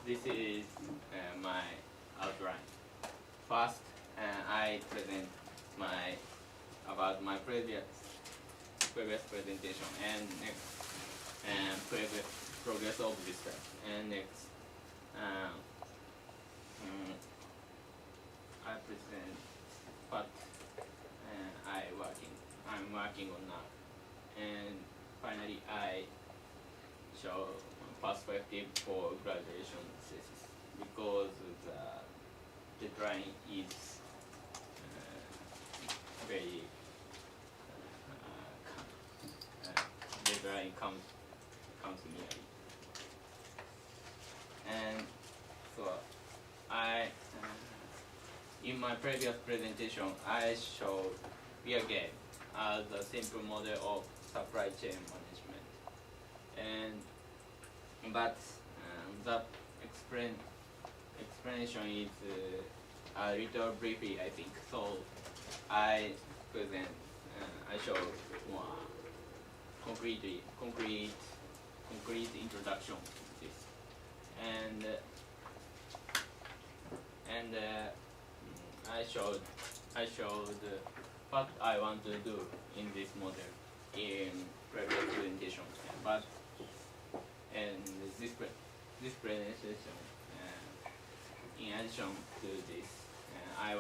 This is my outline. First, I present my about my previous presentation, and next progress of this step, and next um, mm, I present what I'm working on now, and finally I show perspective for graduation thesis because the deadline is very deadline comes nearly, and so I in my previous presentation I showed beer game as a simple model of supply chain management, and but the explanation is a little briefly, I think. So I present, I show more concrete introduction to this, and I showed what I want to do in this model in previous presentation, but and this presentation, in addition to this, I'd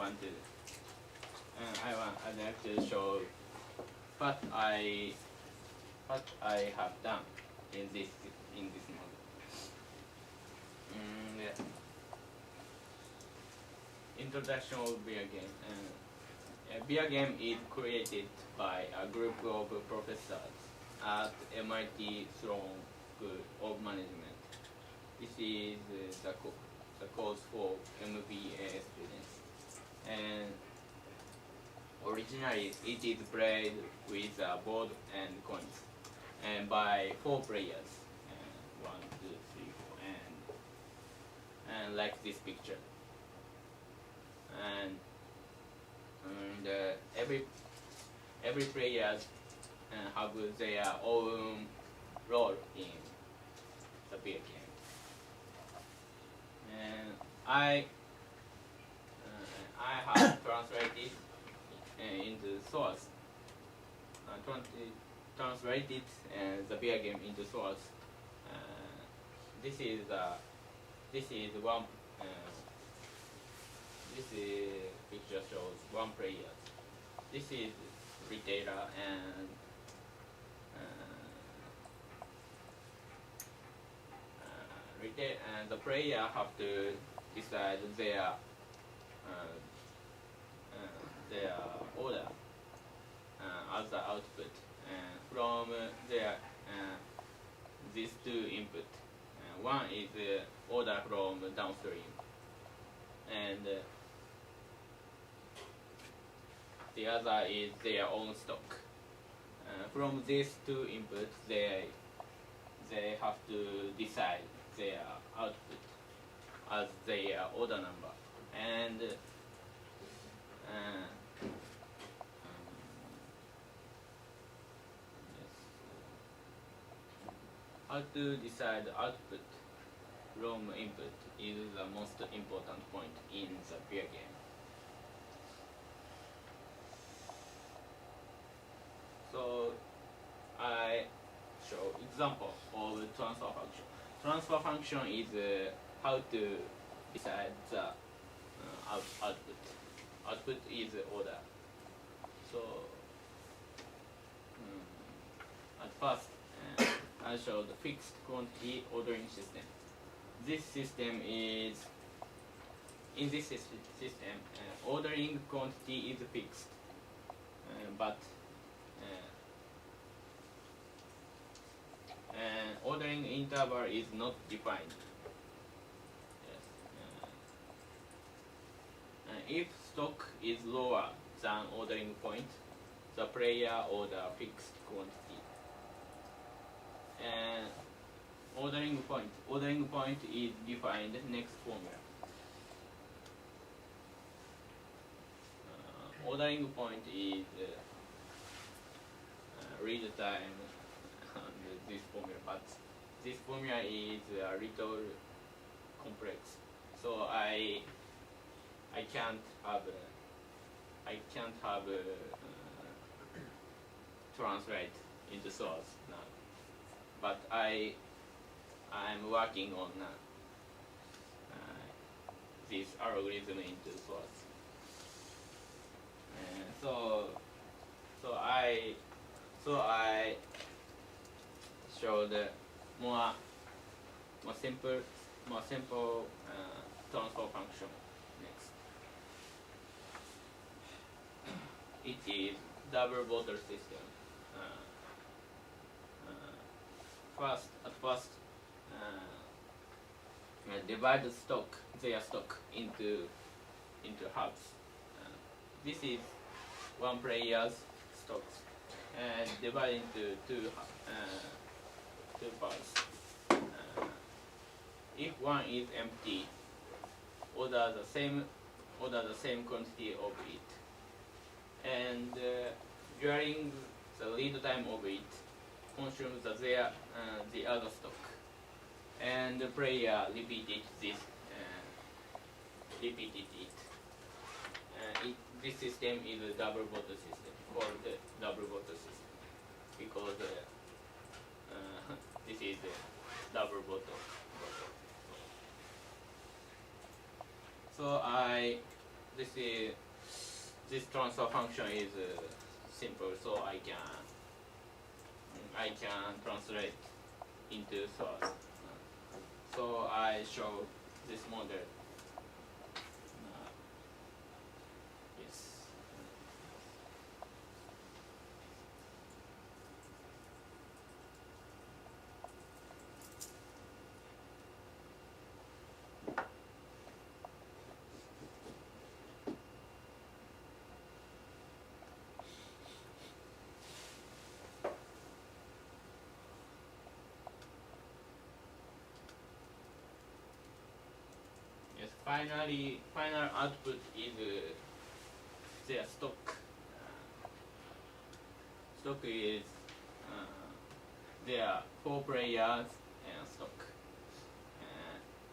like to show what I have done in this model. Yeah. Introduction of beer game. A beer game is created by a group of professors at MIT Sloan School of Management. This is the course for MBA students, and originally it is played with a board and coins, and by 4 players, 1, 2, 3, 4, and like this picture, and every player have their own role in the beer game, and I have translated into source, translated the beer game into source. This is one. This picture shows 1 player. This is retailer, and the player have to decide their order as the output, from these 2 input. One is order from downstream, and the other is their own stock. From these 2 inputs, they have to decide their output as their order number, and how to decide output from input is the most important point in the beer game. So I show example of transfer function. Transfer function is how to decide the output. Output is order. So at first, I showed the fixed quantity ordering system. This system is, in this system, ordering quantity is fixed, but ordering interval is not defined. Yes. If stock is lower than ordering point, the player order fixed quantity. And ordering point is defined next formula. Ordering point is read time and this formula, but this formula is a little complex. So I can't have translate into source now. But I'm working on this algorithm into source. So I showed more simple transfer function next. It is double bottle system. At first, divide their stock into halves. This is one player's stocks, and divide into two parts. If one is empty, order the same quantity of it, and during the lead time of it, consumes the other stock, and the player repeated it. This system is a double bottle system, called the double bottle system, because this is a double bottle. So this transfer function is simple, so I can translate into source. So I show this model. Yes. Final output is their stock. Stock is there are 4 players and stock.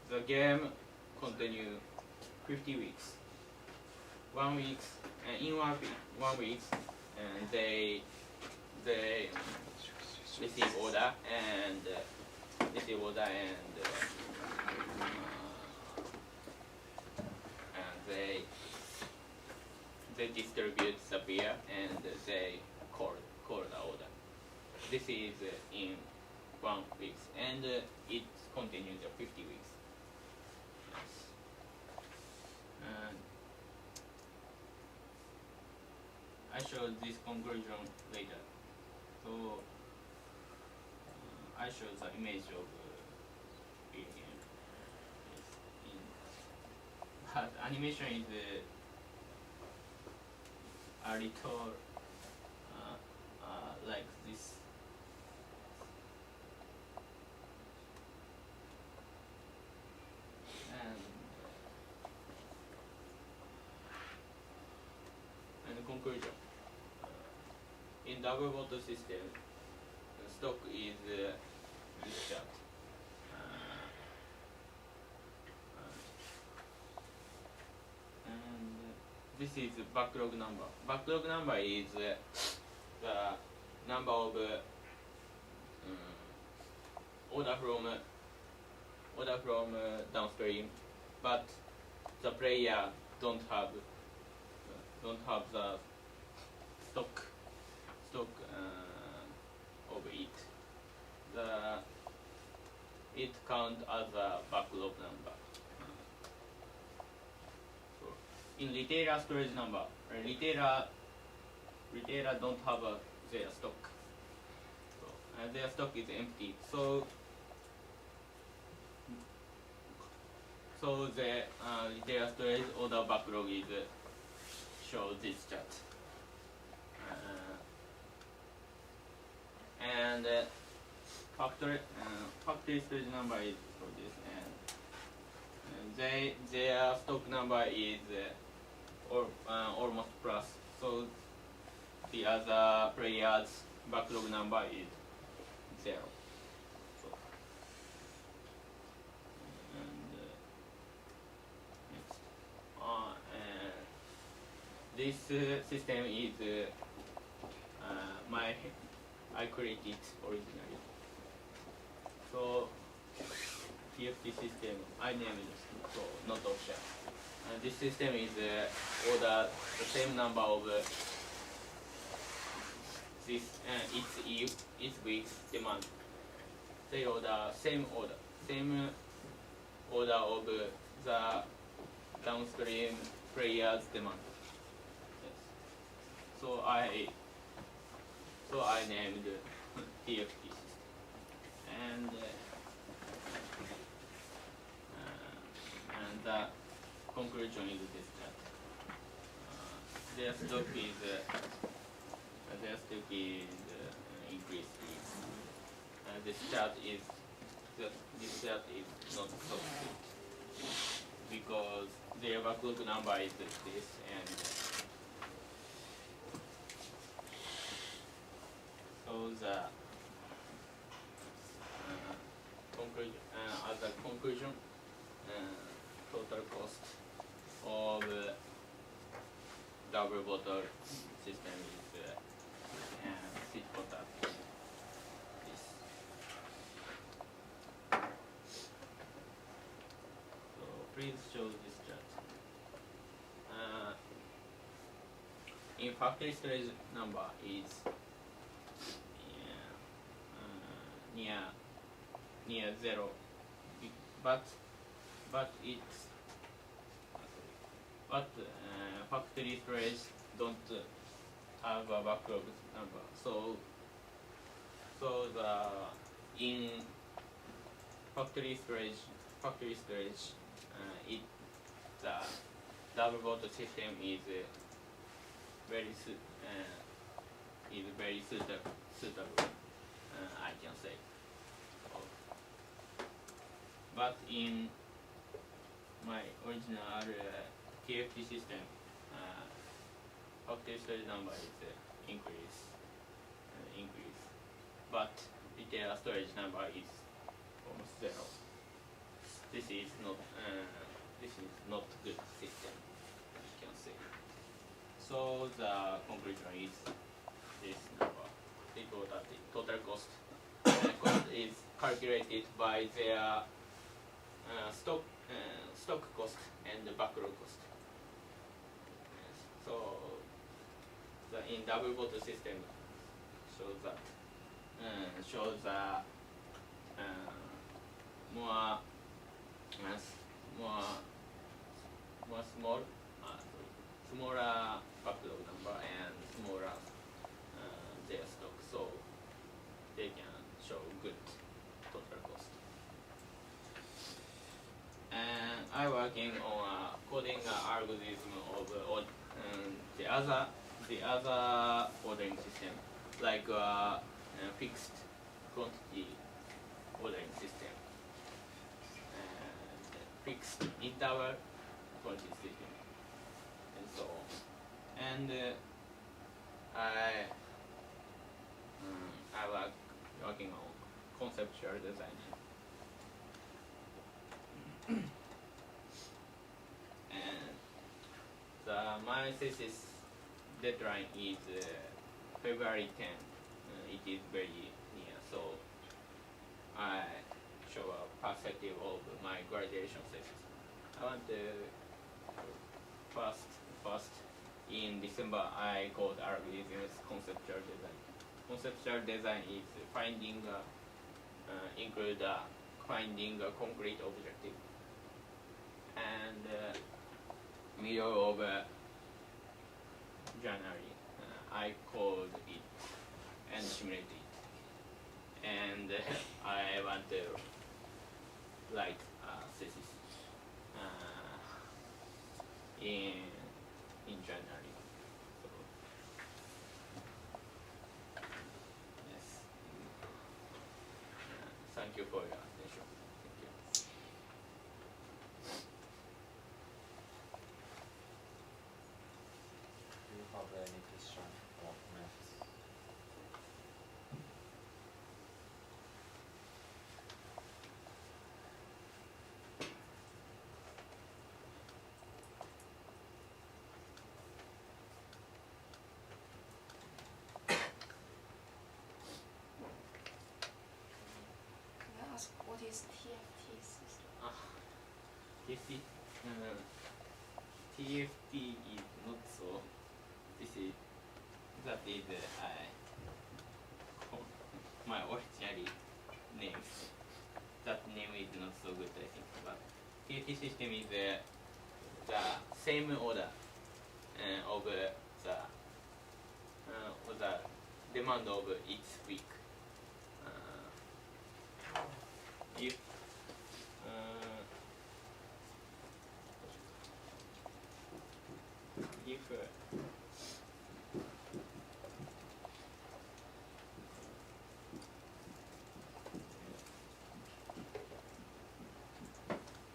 The game continue 50 weeks. 1 week, in 1 week, and they receive order and they distribute the beer and they call the order. This is in 1 week, and it continues 50 weeks. Yes. And I show this conclusion later. So I show the image of beer game. But animation is a little like this. And conclusion. In double bottle system, the stock is this chart. This is backlog number. Backlog number is the number of order from downstream, but the player don't have the stock of it. It count as a backlog number. In retailer storage number, retailer don't have their stock, so, their stock is empty. So the retailer storage order backlog is show this chart, and factory storage number is for this, and their stock number is almost plus. So the other players' backlog number is 0. So, and this system is I created originally. So TFT system I named it, so not official. This system is order the same number of this each week's demand. They order same order of the downstream players' demand. Yes. So I named TFT system, and the conclusion is this that their stock is increased. This chart is not so good because their backlog number is this, and so the conclusion as a conclusion, total cost of double bottle system is 6 bottle. This. So please show this chart. In factory storage number is near 0, but factory storage don't have a backlog number. So the in factory storage the double bottle system is very suitable. I can say. But in my original TFT system, factory storage number is increase, but retail storage number is almost 0. This is not good system, you can say. So the conclusion is this number. The total cost. Cost is calculated by their stock cost and the backlog cost. Yes. So in double bottle system shows the more smaller backlog number and smaller their stock, so they can show good total cost. And I working on coding algorithm of the other ordering system, like fixed quantity ordering system and fixed interval quantity system, and so on. And I working on conceptual designing. And my thesis deadline is February 10. It is very near, so I show a perspective of my graduation thesis. I want to first in December I called algorithms conceptual design. Conceptual design is finding finding a concrete objective, and middle of January I called it and simulated it, and I want to write a thesis in January. So, yes. Thank you for your attention. Thank you. Do you have any question or comments? is TFT system? TFT, TFT is not so. This is that is my original name. That name is not so good, I think. But TFT system is the same order of the demand of each week. If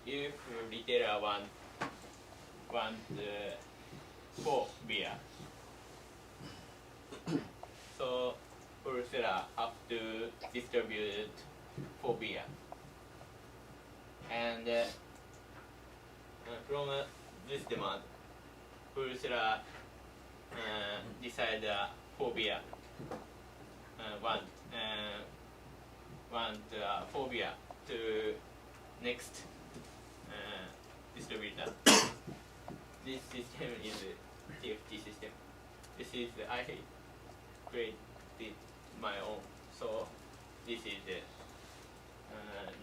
if retailer want 4 beer, so wholesaler have to distribute 4 beer, and from this demand, wholesaler decide 4 beer, want 4 beer to next distributor. This system is a TFT system. This is I created my own, so this is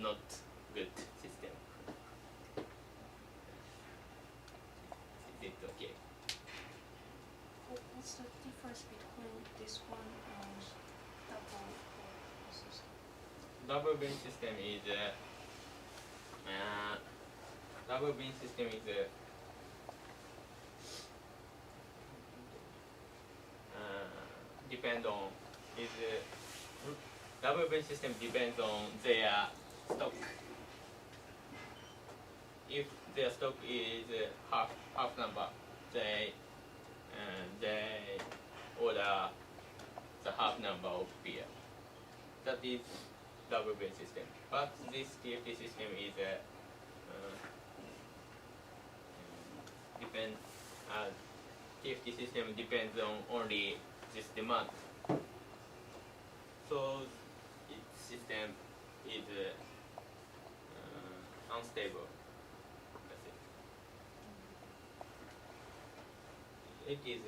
not good system. Is it okay? What's the difference between this one and double bin system? Double bin system is double bin system is depend on double bin system depends on their stock. If their stock is half number, they order the half number of beer. That is double bin system. But this TFT system is TFT system depends on only this demand. So its system is unstable. That's it. It is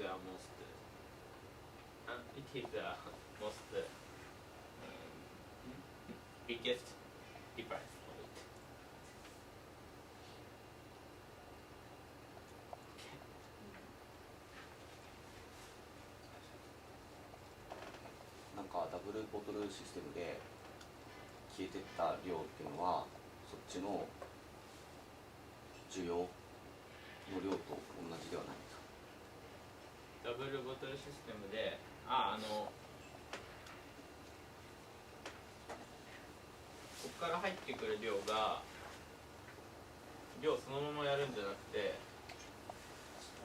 most biggest difference of it.なんかダブルボトルシステムで消えてった量っていうのはそっちの需要の量と同じではないんですか？ダブルボトルシステムでここから入ってくる量そのままやるんじゃなくて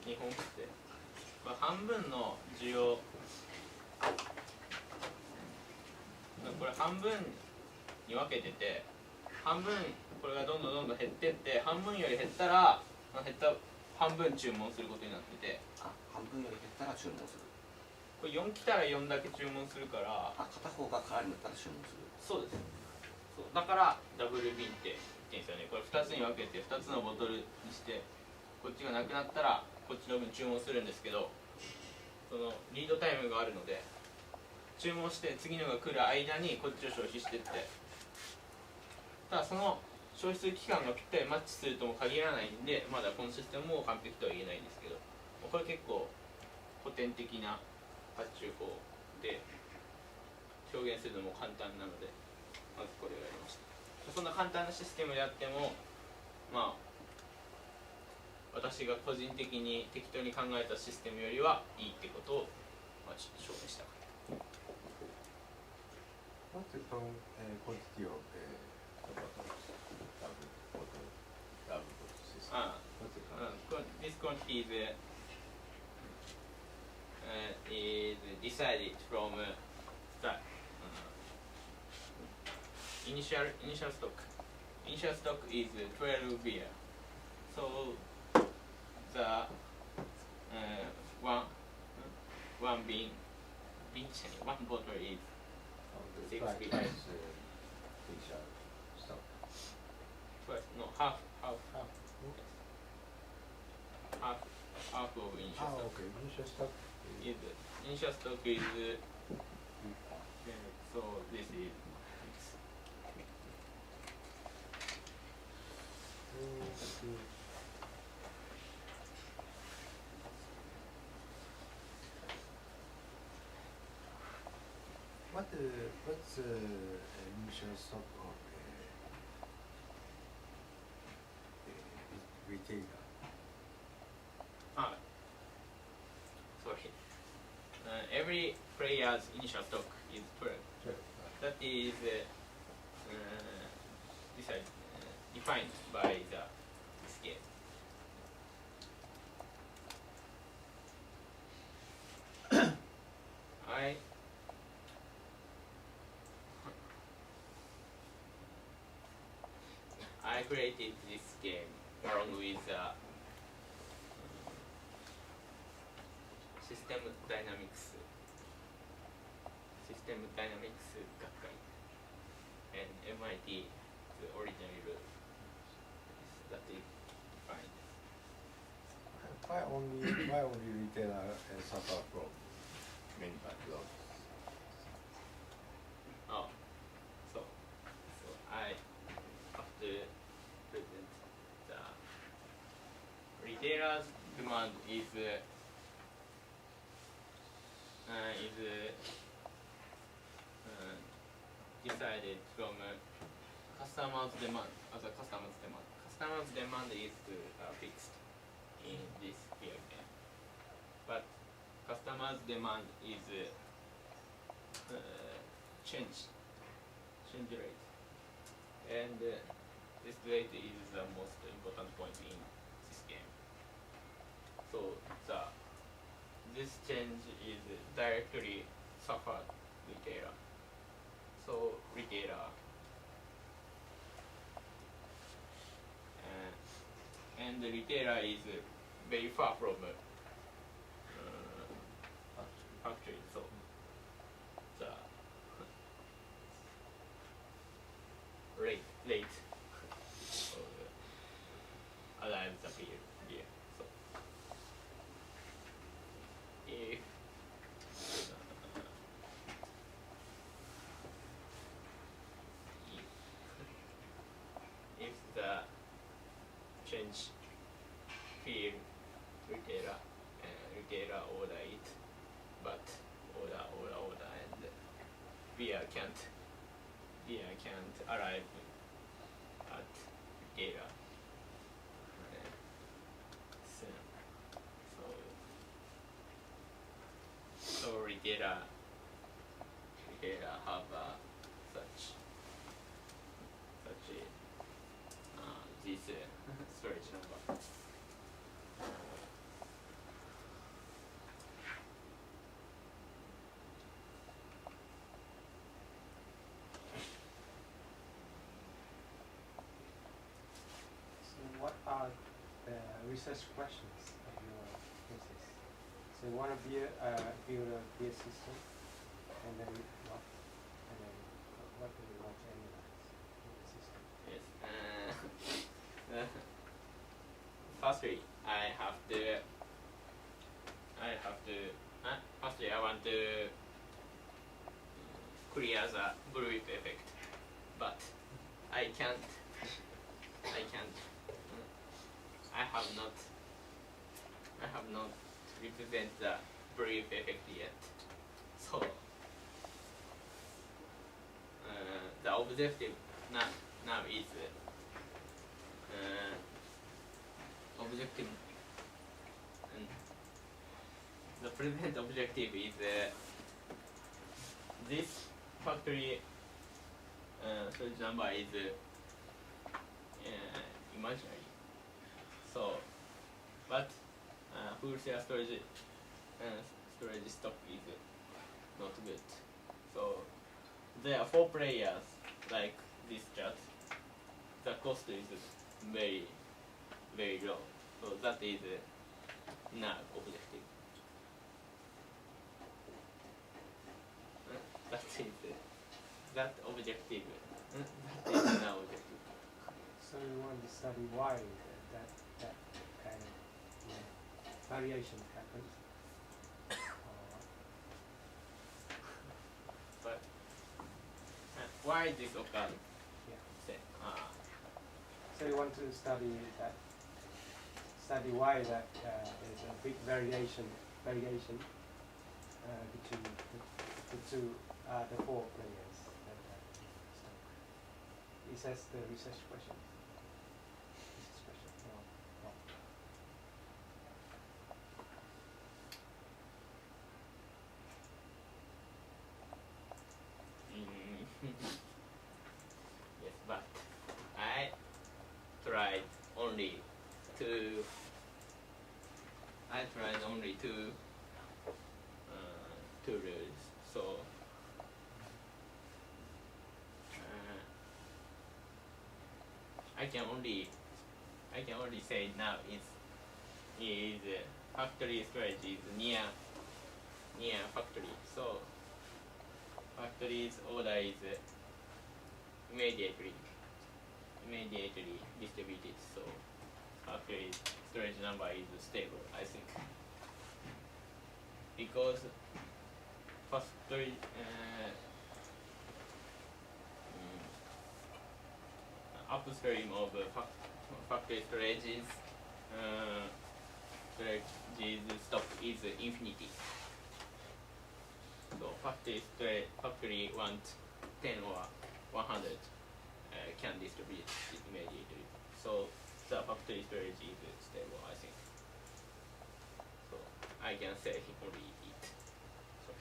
日本って、半分の需要これ半分に分けてて半分これがどんどん減ってって半分より減ったら減った半分注文することになってて半分より減ったら注文するこれ4来たら4だけ注文するから片方が空になったら注文するそうですそうだからダブル瓶って言ってるんですよねこれ2つに分けて2つのボトルにしてこっちがなくなったらこっちの分注文するんですけどそのリードタイムがあるので注文して次のが来る間にこっちを消費してってただその消費する期間がぴったりマッチするとも限らないんでまだこのシステムも完璧とは言えないんですけどこれ結構古典的な発注法で表現するのも簡単なのでまずこれをやりましたそんな簡単なシステムであっても私が個人的に適当に考えたシステムよりはいいってことを、ちょっと証明したかった。What's the quantity of double system? This quantity is decided from the initial stock. Initial stock is 12 beer. So the one bottle is 6 beer. Initial stock. Twice, no, half Ah, half of initial stock. okay. Initial stock Is initial stock is so this is what's initial stock of retailer? sorry. Every player's initial stock is 12. Sure. That is defined by this game. I created this game along with System Dynamics Gakkai and MIT, the original that is fine. Why only retailer suffer from many backlogs? Oh, so I have to present the retailer's demand is decided from customer's demand. Customer's demand is fixed in this beer game, but customer's demand is change rate, and this rate is the most important point in this game. So this change is directly suffered retailer. So retailer and the retailer is very far from factory. So the rate arrives the beer. So if the change field retailer order it, but order and beer can't arrive at retailer soon. So retailer have such this storage number. So what are the research questions of your thesis? So you want to build a beer system, and then what? And then what do you want to analyze in the system? Yes. Firstly, I want to clear the group effect, but I can't. I have not represent the brief effect yet. So the objective now is objective. The present objective is this factory storage number is imaginary. So, but full share storage stock is not good. So there are 4 players like this chart. The cost is very low. So that is now objective. That objective. That is now objective. So we want to study why that kind of variation happens. But why this occurs? Yeah. Say, So you want to study why that there's a big variation between the four players. Is that the research question? Research question? No. yes, but I tried only two. Two rules. So I can only say now is factory storage is near factory. So factory's order is immediately distributed. So factory storage number is stable, I think, because factory upstream of factory storage is stock is infinity. So factory want 10 or 100 can distribute it immediately. So the factory storage is stable, I think. So I can say only it. So.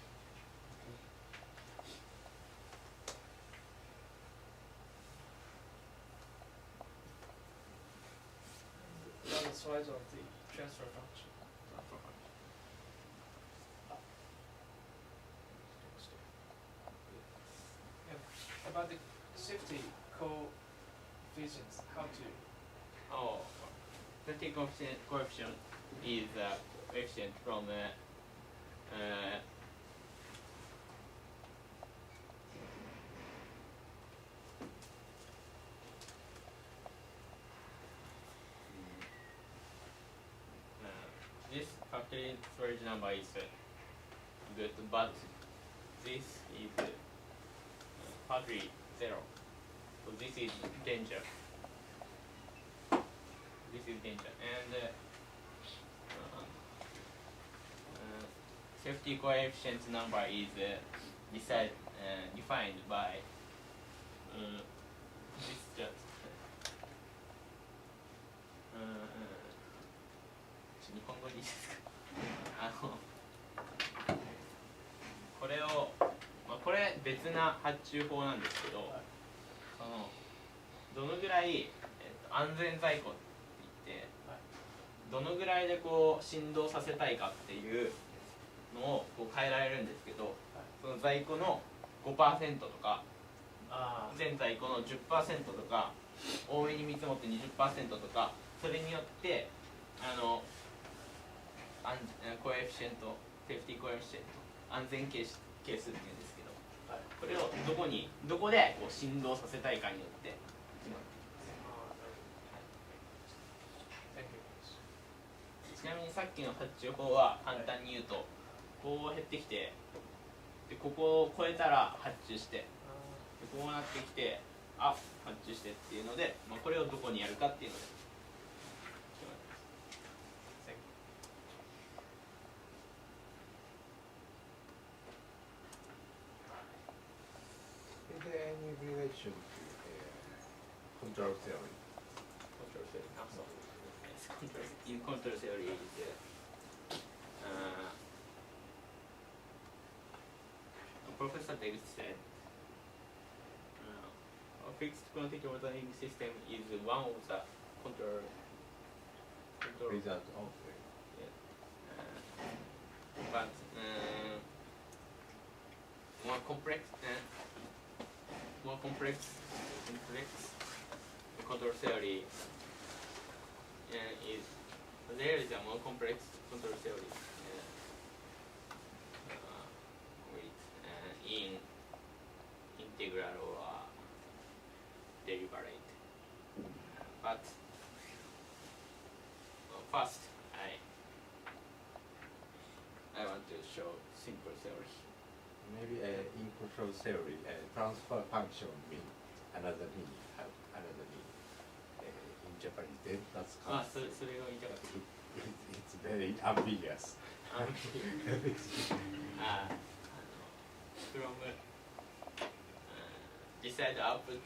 On the size of the transfer function. About the safety coefficients, how to? Oh, safety coefficient is a coefficient from this factory storage number is good, but this is factory 0. So this is danger. And safety coefficient number is defined by this just 日本語でいいですかこれを、これ別な発注法なんですけど、どのぐらい、安全在庫って言って、どのぐらいでこう振動させたいかっていうのをこう変えられるんですけど、その在庫の 5% とか全在庫の 10% とか多めに見積もって 20% とか、それによってコエフィシェント、セーフティコエフィシェント、安全係数っていうんですけど、これをどこでこう振動させたいかによって決まる。ちなみにさっきの発注法は簡単に言うと、こう減ってきて、でここを超えたら発注して、でこうなってきて、発注してっていうので、これをどこにやるかっていうので。Is there any relation to control theory? Control theory. So, yes, in control theory, Professor Davis said a fixed quantity ordering system is one of the control Result of but more complex control theory is there is a more complex control theory in integral or derivative. first I want to show simple theory. Maybe in control theory, transfer function mean another meaning, have another meaning. In Japanese, then that's それが言いたかった it's very ambiguous. from decide output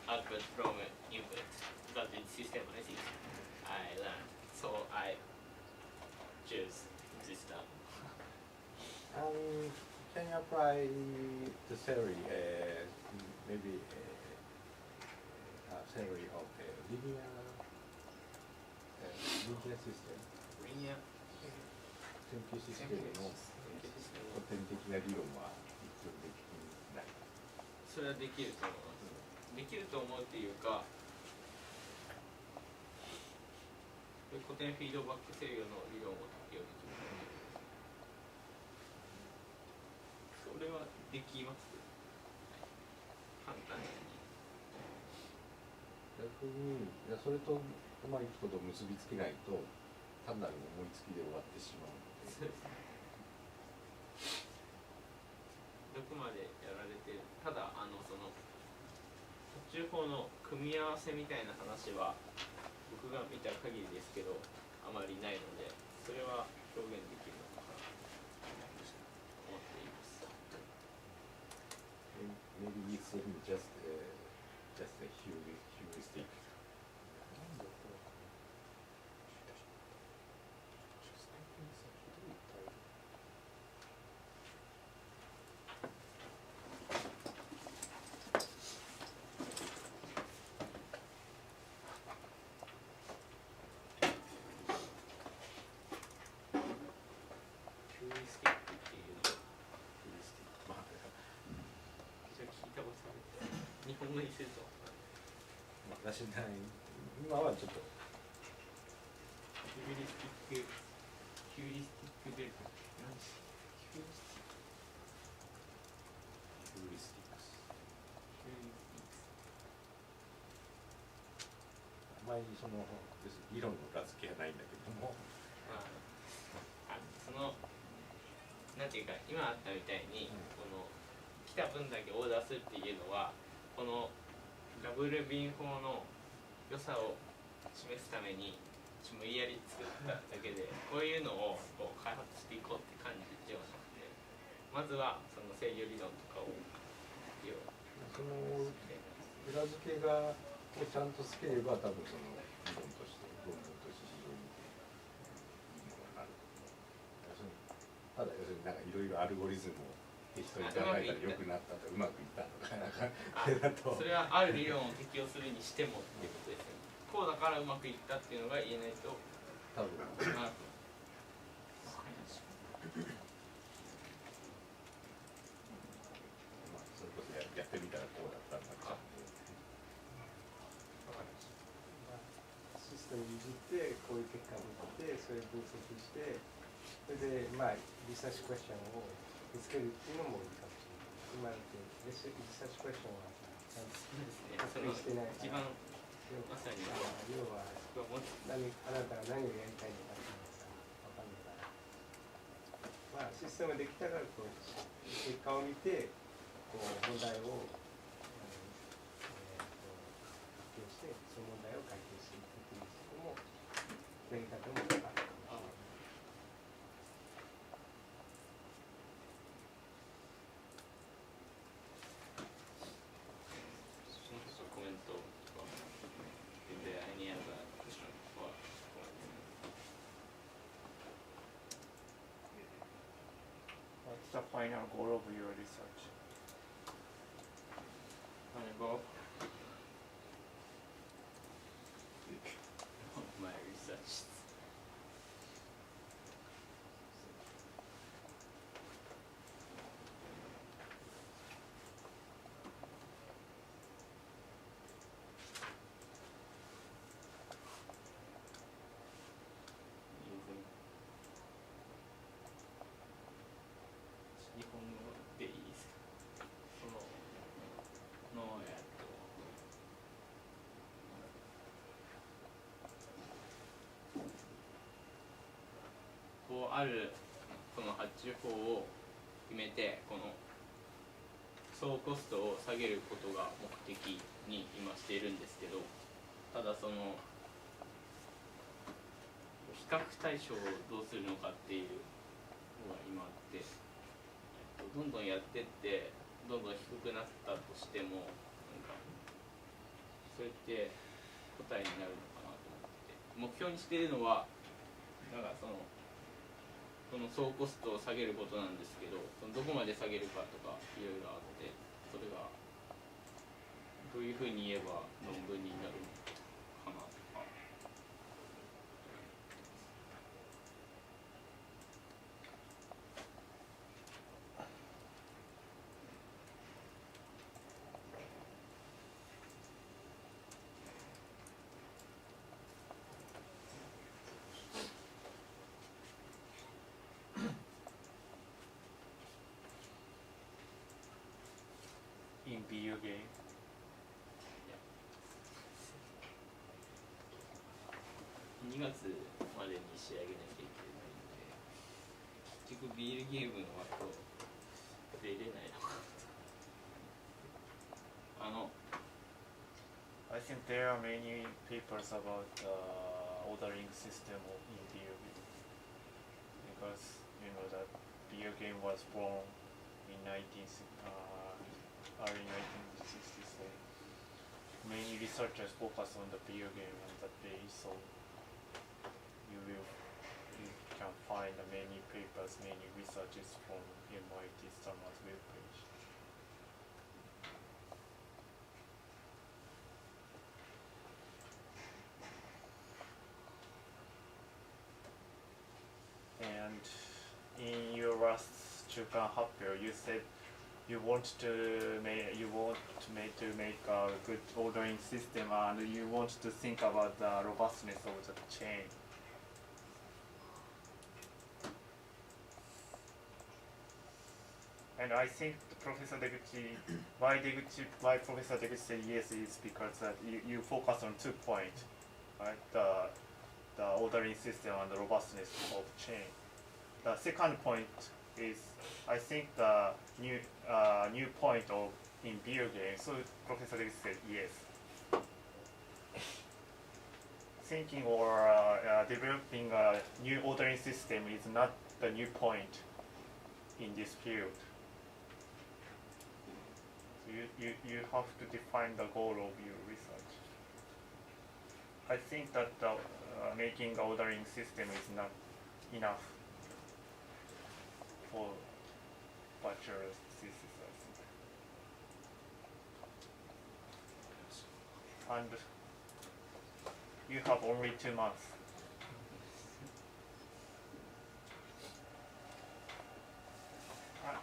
from input, but in system I think I learned, so I choose this term. Can you apply the theory, maybe a theory of linear system? Linear 線形システムの古典的な理論はいつできない。それはできると思います。できると思うっていうか、古典フィードバック制御の理論を適用できる。それはできます。簡単に。逆にそれとうまいこと結びつけないと単なる思いつきで終わってしまうので。そうですね。どこまでやられてる。ただその途中法の組み合わせみたいな話は僕が見た限りですけどあまりないので、それは表現できるのかなと思っています。Maybe it's just a heuristic. ヒューリスティックっていうのを聞いたことある。日本語にすると私ない今はちょっとヒューリスティックデルタ何ですか。ヒューリスティックヒューリスティックス。あまりその理論の裏付けはないんだけども、そのなんていうか今あったみたいに、この来た分だけオーダーするっていうのはこのダブルビン法の良さを示すために無理やり作っただけでこういうのをこう開発していこうって感じではなくて、まずはその制御理論とかを要その裏付けがちゃんとつければ多分その理論として論文として非常にいいものになると思う。ただ要するになんかいろいろアルゴリズムを適当に考えたら良くなったとうまくいったとかなんかそれはある理論を適用するにしてもっていうことですね。こうだからうまくいったっていうのが言えないと多分まあそれこそやってみたらこうだったんだかシステムをいじってこういう結果を見てそれを分析してそれでリサーチクエスチョンを見つけるっていうのもいいかもしれない。今ってリサーチクエスチョンはそうですね。はっきりしてない一番まさに要はあなたが何をやりたいのかっていうのが分かんないから、システムができたからこう結果を見てこう問題を発表してその問題を解決していくっていうそこもやり方もあるかもしれない。コメントは Is there any other question or What's the final goal of your research? final goal of my research? Using 日本語でいいですか。そのあるこの発注法を決めてこの総コストを下げることが目的に今しているんですけど、ただその比較対象をどうするのかっていうのが今あって、どんどんやってってどんどん低くなったとしてもなんかそれって答えになるのかなと思って、目標にしているのはだからその総コストを下げることなんですけど、そのどこまで下げるかとかいろいろあって、それがどういうふうに言えば論文になるのかなとか。In video game. 2月までに仕上げなきゃいけないので、結局ビールゲームの枠を出れないのかな。I think there are many papers about ordering system in video game, because you know that video game was born in early 1960s. So many researchers focus on the video game on that base, so you can find many papers, many researches from MIT Summer's webpage. And in your last Chukan Hapyo, you said you want to make a good ordering system, and you want to think about the robustness of the chain. And I think Professor Deguchi, why Professor Deguchi said yes is because that you focus on 2 points, right? The ordering system and the robustness of chain. The second point is, I think, the new point of in video game. So Professor Deguchi said yes. Thinking or developing a new ordering system is not the new point in this field. So you have to define the goal of your research. I think that making ordering system is not enough for bachelor thesis, I think. And you have only 2 months.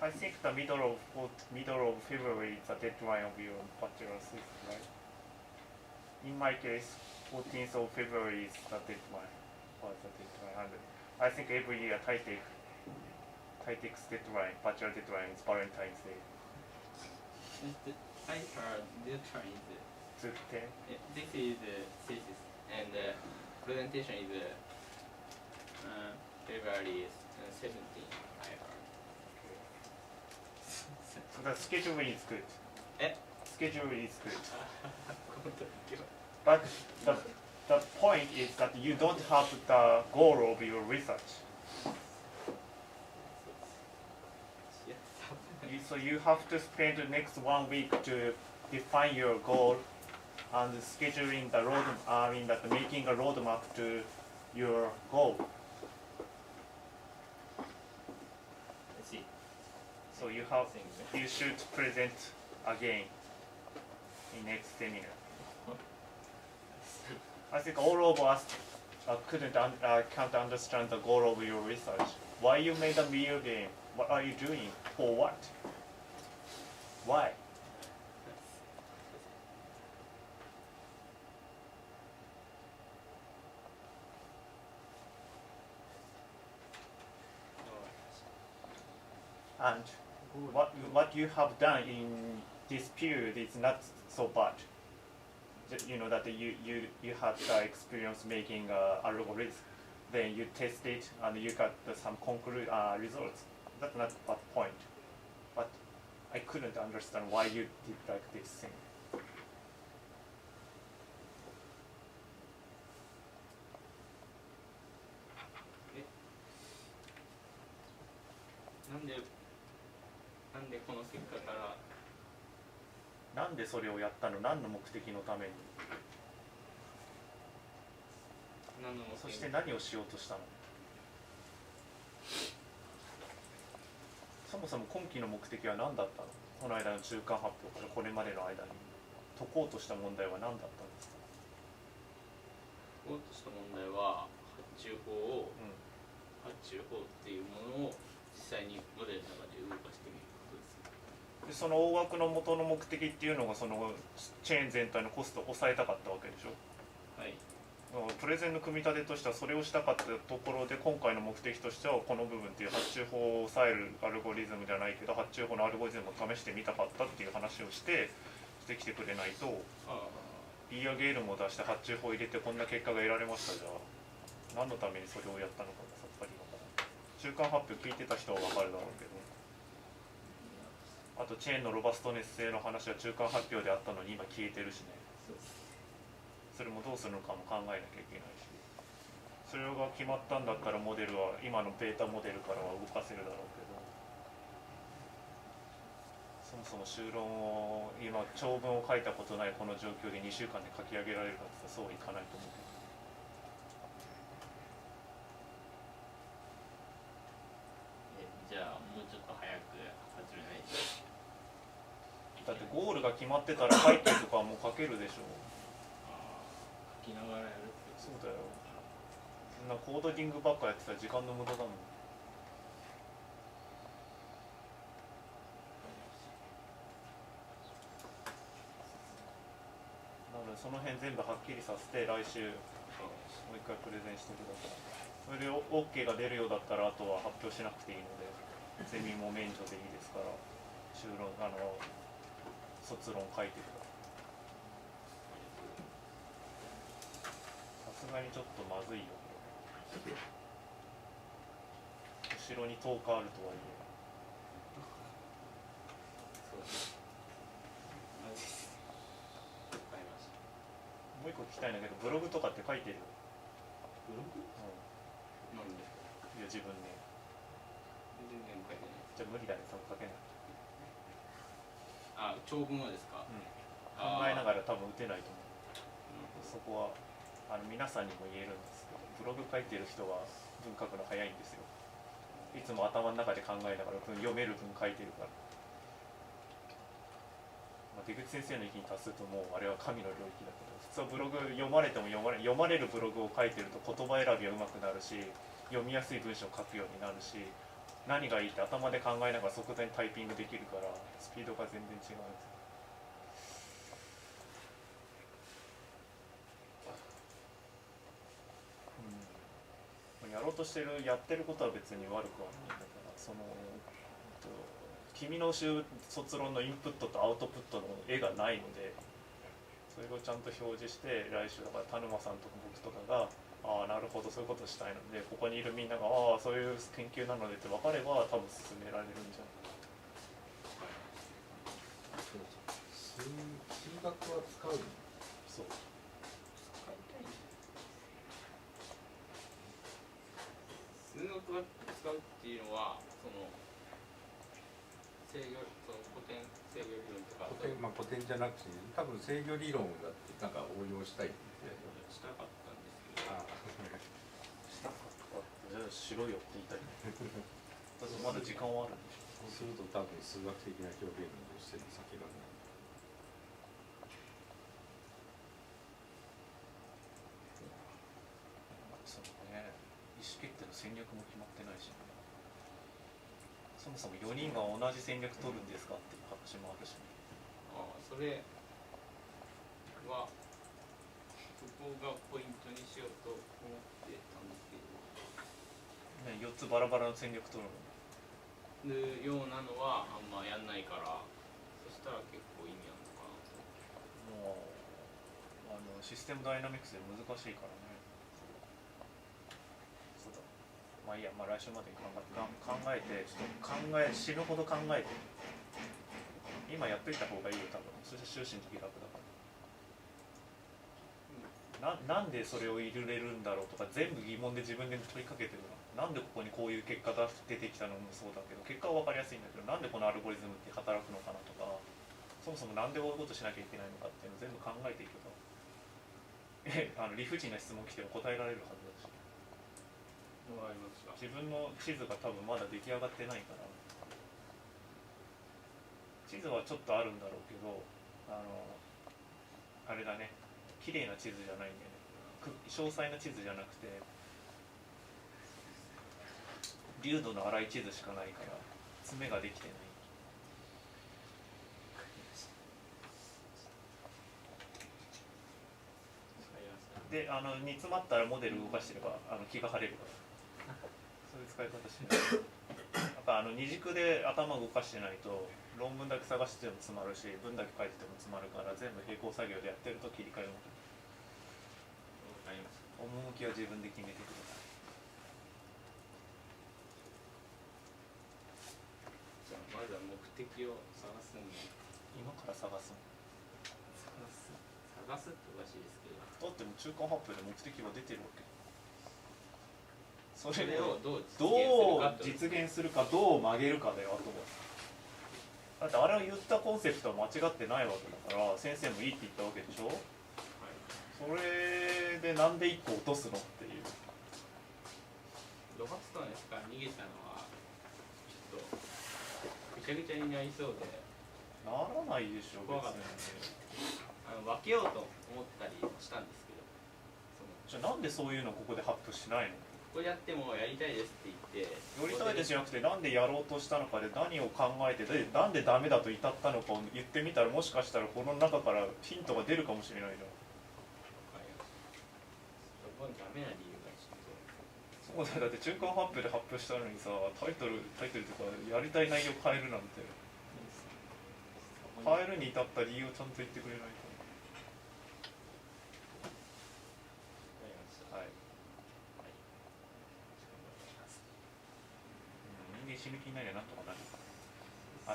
I think the middle of February is the deadline of your bachelor thesis, right? In my case, 14th of February is the deadline. And I think every year TITEC's deadline, bachelor deadline is Valentine's Day. I heard deadline is this is thesis and presentation is February 17th. I heard. So the schedule is good. Schedule is good. But the point is that you don't have the goal of your research. So you have to spend the next 1 week to define your goal and scheduling the making a roadmap to your goal. I see. So you should present again in next seminar. I think all of us can't understand the goal of your research. Why you made a video game? What are you doing? For what? Why? And what you have done in this period is not so bad. You know that you had the experience making algorithm, then you test it and you got some concrete results. That's not bad point. But I couldn't understand why you did like this thing. なんでこの結果からなんでそれをやったの？何の目的のために？何の目的そして何をしようとしたの？そもそも今期の目的は何だったの？この間の中間発表からこれまでの間に解こうとした問題は何だったんですか？解こうとした問題は発注法っていうものを実際にモデルの中で動かしてみることです。でその大枠の元の目的っていうのがそのチェーン全体のコストを抑えたかったわけでしょ。はい。プレゼンの組み立てとしてはそれをしたかったところで、今回の目的としてはこの部分っていう発注法を抑えるアルゴリズムじゃないけど発注法のアルゴリズムを試してみたかったっていう話をしてきてくれないと、ビアゲールも出して発注法を入れてこんな結果が得られましたじゃ何のためにそれをやったのかがさっぱり分からない。中間発表聞いてた人は分かるだろうけど、あとチェーンのロバストネス性の話は中間発表であったのに今消えてるしね。それもどうするのかも考えなきゃいけないし、それが決まったんだったらモデルは今のベータモデルからは動かせるだろうけど、そもそも修論を今長文を書いたことないこの状況で2週間で書き上げられるかってそうはいかないと思うけど。じゃあもうちょっと早く始めないと。だってゴールが決まってたら背景とかはもう書けるでしょ。書きながらやるって。そうだよ。そんなコードディングばっかやってたら時間の無駄だもん。なのでその辺全部はっきりさせて来週もう一回プレゼンしてください。それで OK が出るようだったらあとは発表しなくていいので、ゼミも免除でいいですから修論卒論書いてください。さすがにちょっとまずいよ。後ろに10日あるとはいえ。そうです。マジです。わかりました。もう一個聞きたいんだけど、ブログとかって書いてる？ブログ？なんで？いや自分ね。全然書いてない。じゃあ無理だね、多分書けない。あ、長文はですか？考えながら多分打てないと思う。そこは皆さんにも言えるんですけど、ブログ書いてる人は文書くの早いんですよ。いつも頭の中で考えながら読める文書いてるから。出口先生の意見に達するともうあれは神の領域だけど、普通はブログ読まれても読まれるブログを書いてると言葉選びはうまくなるし、読みやすい文章を書くようになるし、何がいいって頭で考えながら即座にタイピングできるからスピードが全然違うんですよ。やろうとしてるやってることは別に悪くはないんだから、君の卒論のインプットとアウトプットの絵がないので、それをちゃんと表示して来週だから田沼さんとか僕とかがああなるほどそういうことしたいので、ここにいるみんながああそういう研究なのでって分かれば多分進められるんじゃないか。数学は使うの？そう。数学が使うっていうのはその古典制御理論とか古典じゃなくて多分制御理論だってなんか応用したいって言ってたよね。したかったんですけど。したかったじゃあしろよって言いたい。だってまだ時間はあるんでしょ。そうすると多分数学的な表現をしてる先がない。そうね。意思決定の戦略も決まってないし、ね、そもそも4人が同じ戦略取るんですかっていう話もあるし、ね、それはそこがポイントにしようと思ってたんですけど、ね、4つバラバラの戦略取るようなのはあんまやんないから、そしたら結構意味あるのかなと。もうシステムダイナミクスで難しいからね。まあいいや、まあ来週までに考えてちょっと死ぬほど考えて今やっといた方がいいよ多分。そして終身の時楽だからなんでそれを入れれるんだろうとか全部疑問で自分で問いかけてるの。なんでここにこういう結果出てきたのもそうだけど結果は分かりやすいんだけどなんでこのアルゴリズムって働くのかなとかそもそもなんでこういうことしなきゃいけないのかっていうのを全部考えていくと理不尽な質問来ても答えられるはずだしわかりました。自分の地図が多分まだ出来上がってないから地図はちょっとあるんだろうけどあれだね綺麗な地図じゃないんだよね。詳細な地図じゃなくて流度の粗い地図しかないから詰めができてない。で煮詰まったらモデル動かしてれば気が晴れるからそういう使い方しない。やっぱ二軸で頭動かしてないと論文だけ探しても詰まるし文だけ書いてても詰まるから全部並行作業でやってると切り替えるの。わかりました。趣は自分で決めてください。じゃあまずは目的を探すんで。今から探すの。探すっておかしいですけど。だってもう中間発表で目的は出てるわけ。そそれをどう実現するかどう曲げるかだよあとは。だってあれを言ったコンセプトは間違ってないわけだから先生もいいって言ったわけでしょ。それでなんで1個落とすのっていう。ロバストネスから逃げたのはちょっとぐちゃぐちゃになりそうでならないでしょ怖かったんですけど分けようと思ったりしたんですけどじゃあなんでそういうのここで発表しないの。これやってもやりたいですって言ってやりたいですじゃなくてなんでやろうとしたのかで何を考えてでなんでダメだと至ったのかを言ってみたらもしかしたらこの中からヒントが出るかもしれないじゃん。そこにダメな理由がちょっそうだよ。だって中間発表で発表したのにさタイトルとかやりたい内容変えるなんて変えるに至った理由をちゃんと言ってくれないと。はい。人間死ぬ気になりゃなんとかなる。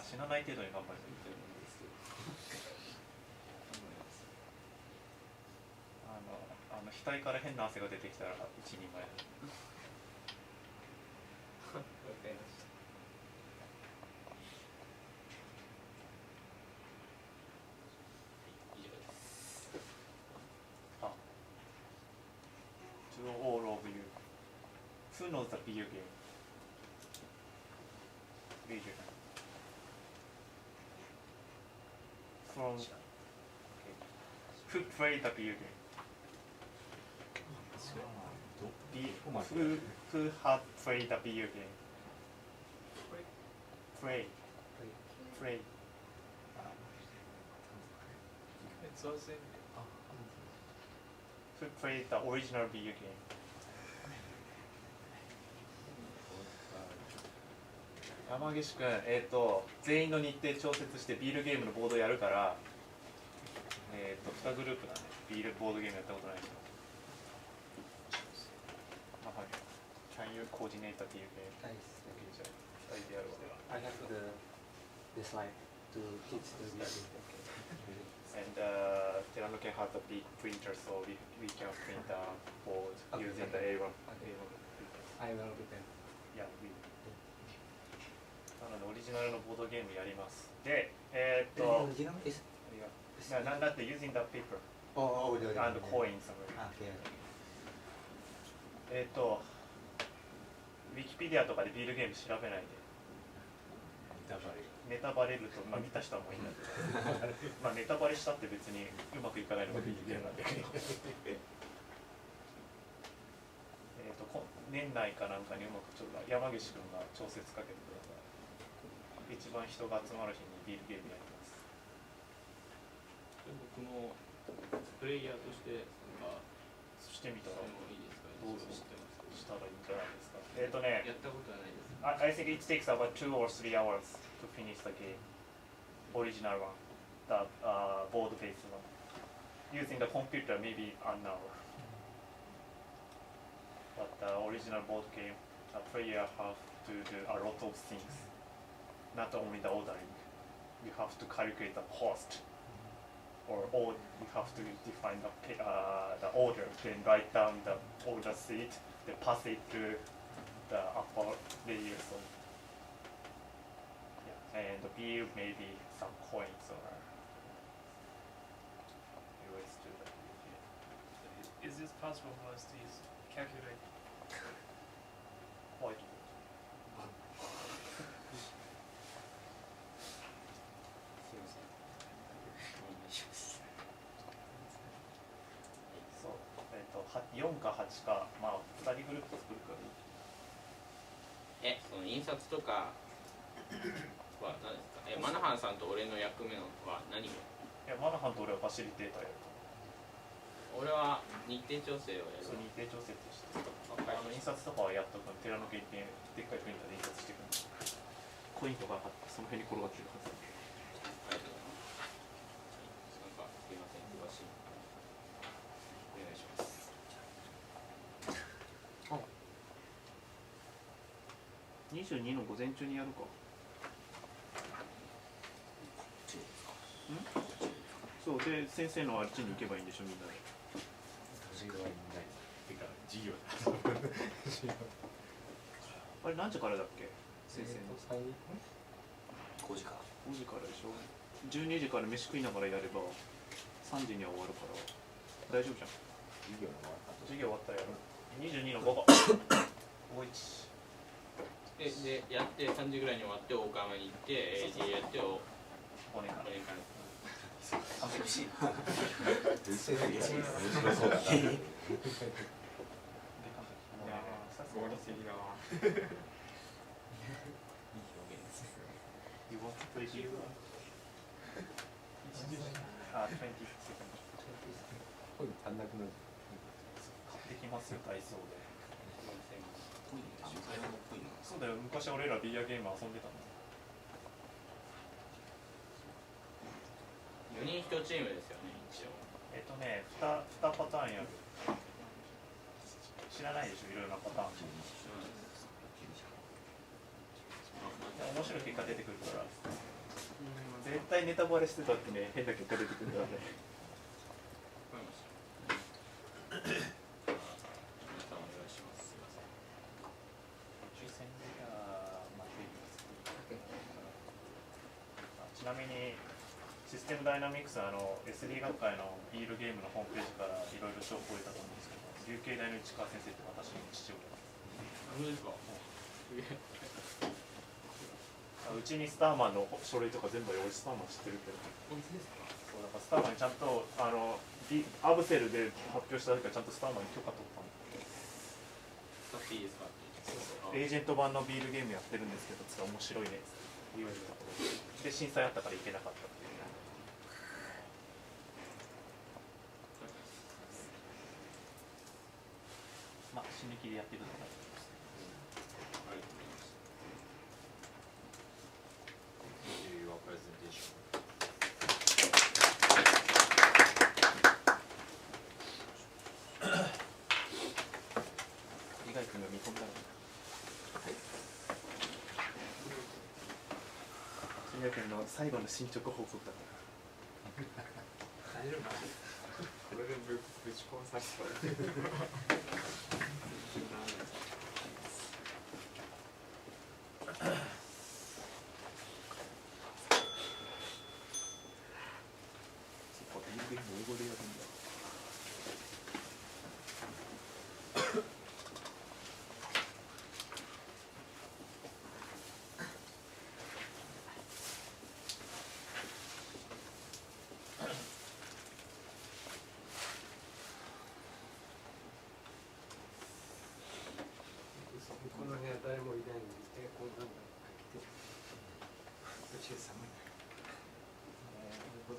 死なない程度に頑張る。額から変な汗が出てきたら一人前だ。わかりました。以上です。To all of you, who knows the video game? Raise your hand. From who played the video game? Who had played the video game? Play. Who played the original video game? 山岸君、全員の日程調節してビールゲームのボードやるから、2グループだね。ビールボードゲームやったことない人。Can you coordinate the beer game? Nice. 2人でやるわ。 I have the slide to teach the video. And Terano can have the big printer so we can print the board using the A1. I will prepare. Yeah, we. なのでオリジナルのボードゲームやります。で、Original is なんだって using the paper original and coins. Okay. ウィキペディアとかでビールゲーム調べないで。ネタバレると、まあ見た人はもういいんだけど、まあネタバレしたって別にうまくいかないのがビールゲームなんだけど。年内かなんかにうまくちょっと山岸君が調節かけてください。一番人が集まる日にビールゲームやります。僕もプレイヤーとしてしてみたらもいいですか。どうぞ知ってます。したらいいんじゃないですか。やったことはないです。I think it takes about 2 or 3 hours to finish the game. Original one, the board-based one. Using the computer, maybe an hour. But the original board game a player have to do a lot of things, not only the ordering. You have to calculate the cost, or you have to define the order, then write down the order sheet, then pass it to the upper layer. So yeah, and the bill maybe some coins or US to the Is this possible for us to use calculate? white. すいませんお願いしますそう、4か8か、まあ2人グループ作るか。その印刷とかは何ですか？マナハンさんと俺の役目のは何を？いや、マナハンと俺はファシリテーターやる。俺は日程調整をやる。そう、日程調整として。わかりました。印刷とかはやっとくの、寺の原点、でっかいプリンターで印刷していくの。コインとかその辺に転がってるはず。ありがとうございます。なんかすいません、詳しい。お願いします。22の午前中にやるか。そうで、先生のあっちに行けばいいんでしょ、みんなで。私はいないっていうか授業だあれ何時からだっけ？先生の。 5時から5時からでしょ。12時から飯食いながらやれば3時には終わるから大丈夫じゃん。授業終わったらやろう。22の午後。51。でやって3時ぐらいに終わって大川に行って AG やってお5年から。あ、厳しい。面白そうだな。いやさすがに的だわ。いい表現ですね。You want to play here? あ、20 seconds。こういうの足んなくなる。買ってきますよ、ダイソーで。コインって台湾のコインなんですか？そうだよ、昔俺らビリヤゲーム遊んでたの。4人1チームですよね、一応。2パターンやる。知らないでしょ、いろいろなパターン。面白い結果出てくるから。絶対ネタバレしてたってね、変な結果出てくるからね。わかりました。皆さんお願いします。すいません。抽選でちなみにシステムダイナミクスはSD 学会のビールゲームのホームページからいろいろ情報を得たと思うんですけど、琉球大の市川先生って私の父親です。本当ですか？うちにスターマンの書類とか全部俺スターマン知ってるけど。本当ですか？そうだからスターマンにちゃんとアブセルで発表した時はちゃんとスターマンに許可取ったの。使っていいですか？エージェント版のビールゲームやってるんですけど、つって面白いねって言われたで、震災あったから行けなかったっていう。まあ死ぬ気でやってるのかな。ありがとうございました。Your presentation. 伊貝君が見込んだの。伊貝君の最後の進捗報告だから。大丈夫か？これでぶち壊された。そっか、ビールゲーム英語でやるんだ。この部屋誰もいないのにエアコンなんだかけてる。途中寒い。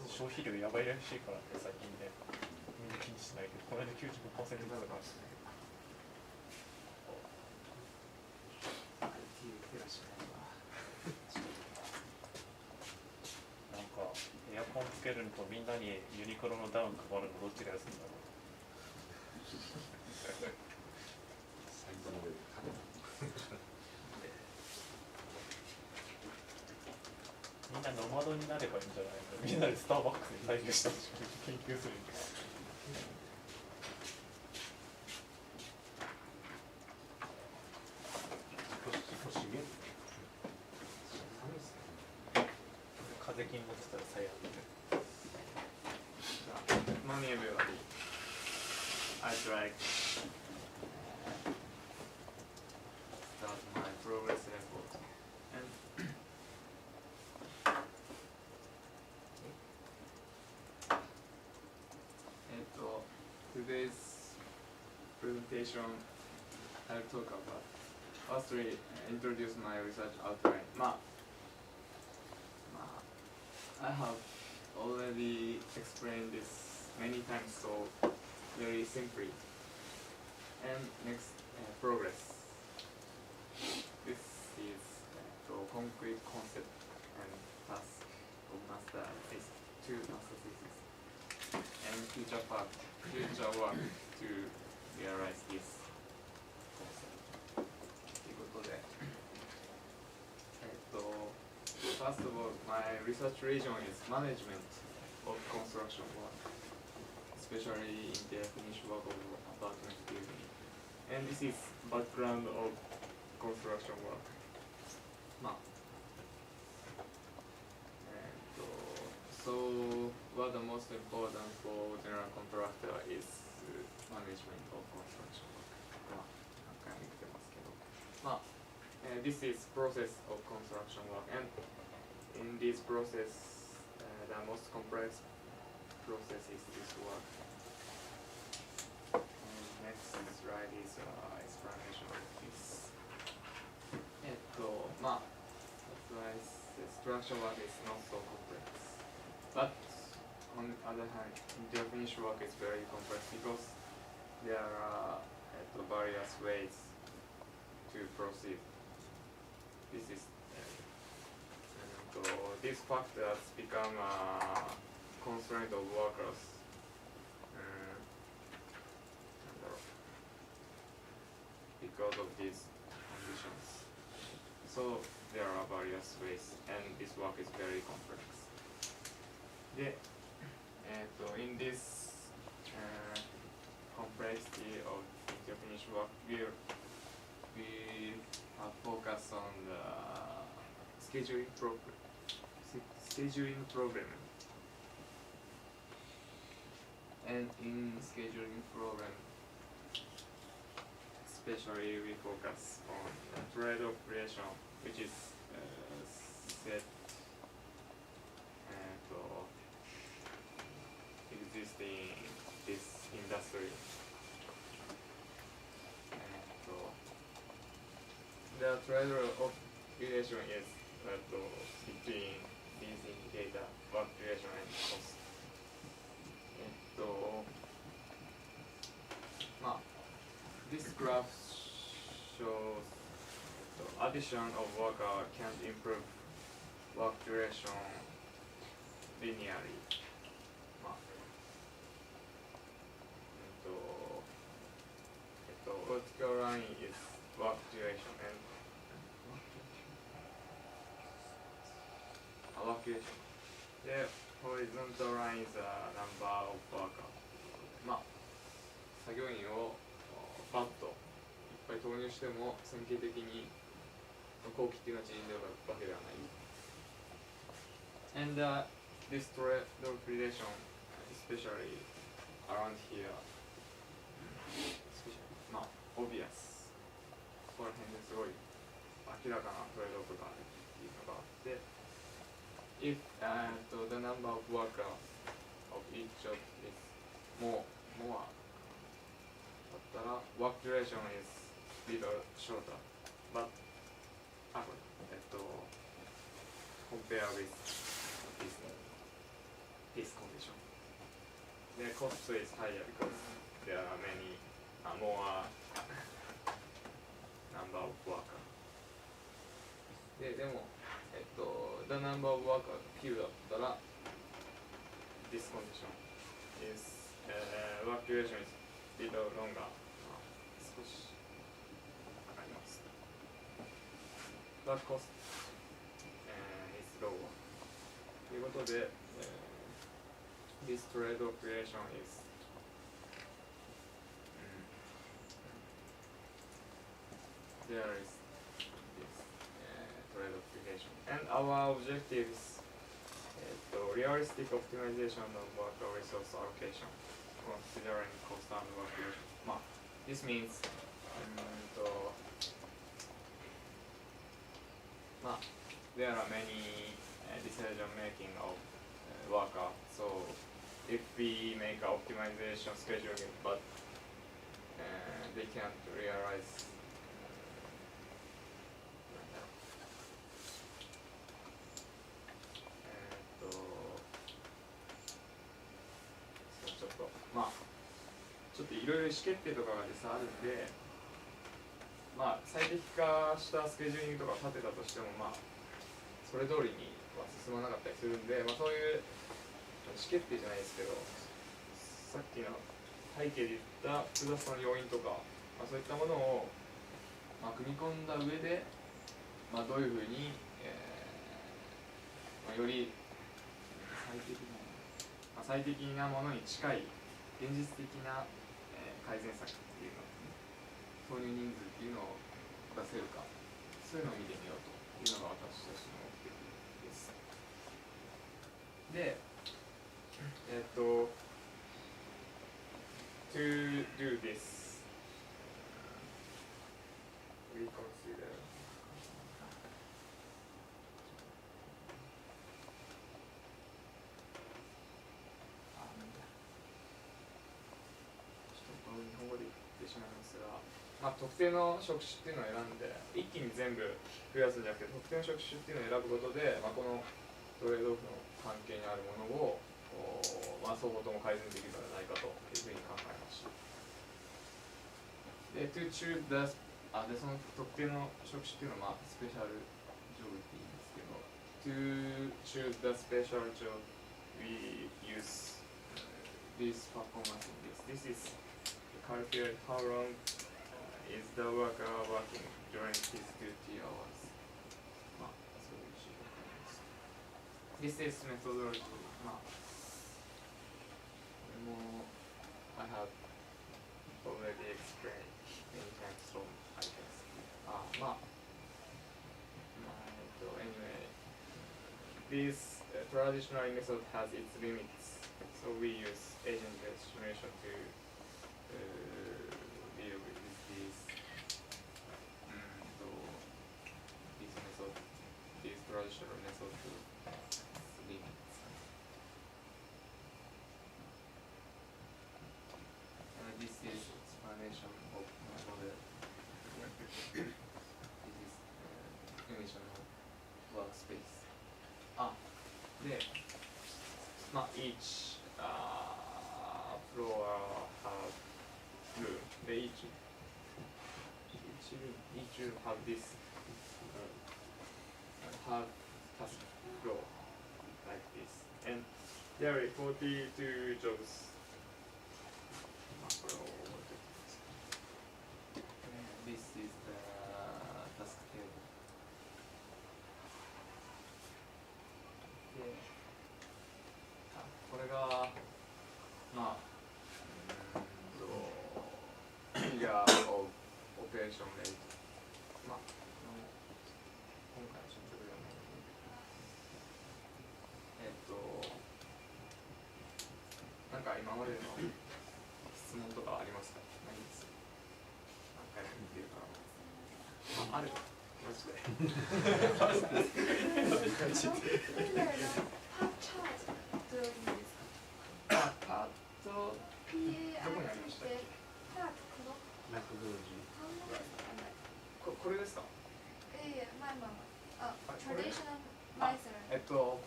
消費量やばいらしいからね、最近ね。みんな気にしないけど、この間 95% だから。なんかエアコンつけるのとみんなにユニクロのダウン配るのどっちが安いんだろう。サイズの上でマドになればいいんじゃないの。みんなでスターバックスに採用した研究する。少しげ寒いっすね。風金持ってたら最悪。Good morning, everybody. I'd like start my progress report. And today's presentation I'll talk about. Firstly, introduce my research outline. I have already explained this many times, so very simply. And next, progress. This is concrete concept and task of master thesis, two master thesis, and future work to realize this concept. ということで、first of all, my research region is management of construction work, especially in the finished work of apartment building. And this is background of construction work. So what the most important for general contractor is management of construction work. This is process of construction work, and in this process, the most complex process is this work. And next slide is explanation of this. That's why structure work is not so complex. But on the other hand, the finished work is very complex because there are various ways to proceed. This is these factors become a constraint of workers. Because of these conditions. So there are various ways, and this work is very complex. In this complexity of the finished work, we focus on the scheduling problem. And in scheduling problem, especially we focus on the trade-off relation, which is set exist in this industry. The trade-off relation is between these indicators, work duration and cost. This graph shows the addition of worker can improve work duration linearly. Vertical line is work duration and work duration. The horizontal line is the number of workers. 作業員をバッといっぱい投入しても線形的に工期っていうのは縮んでるわけではない。And this trade-off relation, especially around here, obvious. ここら辺ですごい明らかなトレードオフがあるっていうのがあって、if the number of workers of each job is more だったら work duration is little shorter, but compare with this condition. The cost is higher because there are many more number of workers. でもthe number of workers few だったら this condition is work duration is little longer. 少しかかります。But cost is lower. ということで、this trade operation is there is this trade operation and our objective is realistic optimization of work resource allocation considering cost and work ratio. This means there are many decision making of worker. So if we make an optimization scheduling, but they can't realizeちょっといろいろ意思決定とかが実際あるんで、最適化したスケジューリングとか立てたとしても、それ通りには進まなかったりするんで、そういう意思決定じゃないですけど、さっきの背景で言った複雑な要因とか、そういったものを、組み込んだ上で、どういうふうに、より最適なものに近い現実的な、改善策っていうの、投入人数っていうのを出せるか、そういうのを見てみようというのが私たちの目的です。で、to do this, we consider日本語で言ってしまいますが、特定の職種っていうのを選んで一気に全部増やすんじゃなくて、特定の職種っていうのを選ぶことで、このトレードオフの関係にあるものを双方とも改善できるのではないかというふうに考えました。で、to choose the でその特定の職種っていうのは、スペシャルジョブって言うんですけど、to choose the special job we use this performance index. This is calculate how long is the worker working during his duty hours. This is methodology. I have already explained many times, so I guess. Anyway, this traditional method has its limits, so we use agent-based simulation to deal with this method, this traditional method to limits. And this is explanation of my model. This is animation of workspace. There. Each floor have room. Each room have this have task floor like this, and there are 42 jobs. This is the task table. Yeah. これがyear of operation rate. 今回の進捗ではないなんか今までの質問とかありますか？ないです。何回も見てるから。ある。マジで。パーチャートどういう意味ですか？パートどこにありましたっけ？パートこのメソドロジー。これですか？トラディショナルマイセル。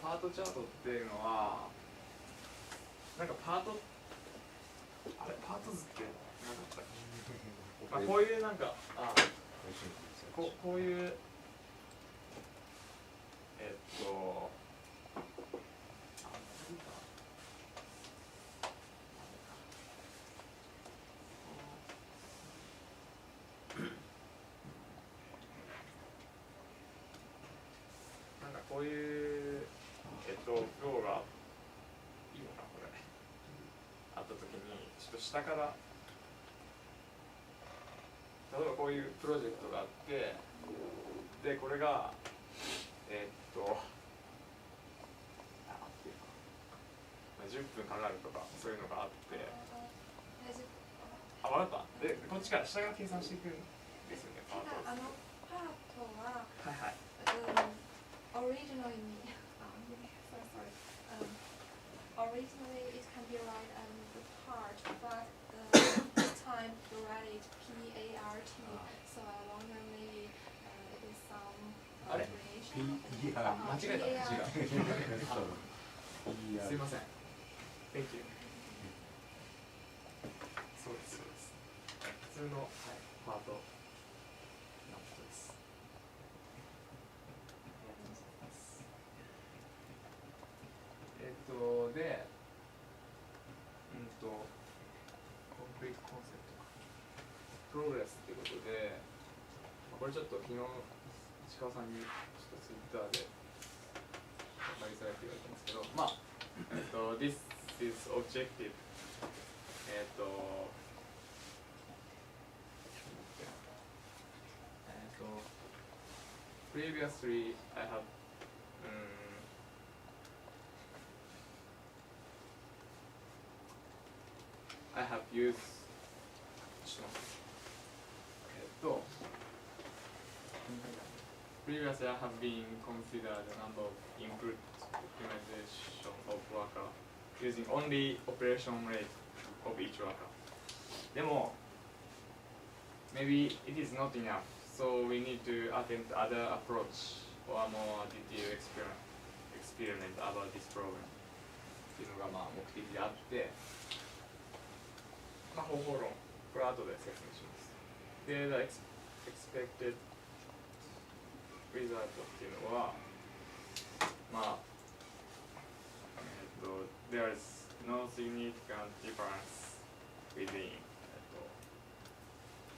パートチャートっていうのはなんかパート図ってなかったっけ？こういうなんかこういうこういう下から例えばこういうプロジェクトがあってでこれが10分かかるとかそういうのがあって分かったでこっちから下が計算していくんですよねパートパートははいはい originally originally it can be write the part but this time you write it PART so I wonder maybe it is some あれ variation PER 間違えた違うすいません Thank you そうですそうです普通の、はい、パートのことですでコンプリートコンセプトプログレスってことでこれちょっと昨日石川さんにちょっとツイッターで分かりづらいって言われたんですけどまあThis is objective previously I have I have used ちょっと待ってPreviously I have been considered a number of input optimization of worker using only operation rate of each worker. でも maybe it is not enough, so we need to attempt other approach or more detailed experiment about this problem っていうのがまあ目的であって、まあ方法論これは後で説明します。で、the expected result っていうのはまあthere is no significant difference within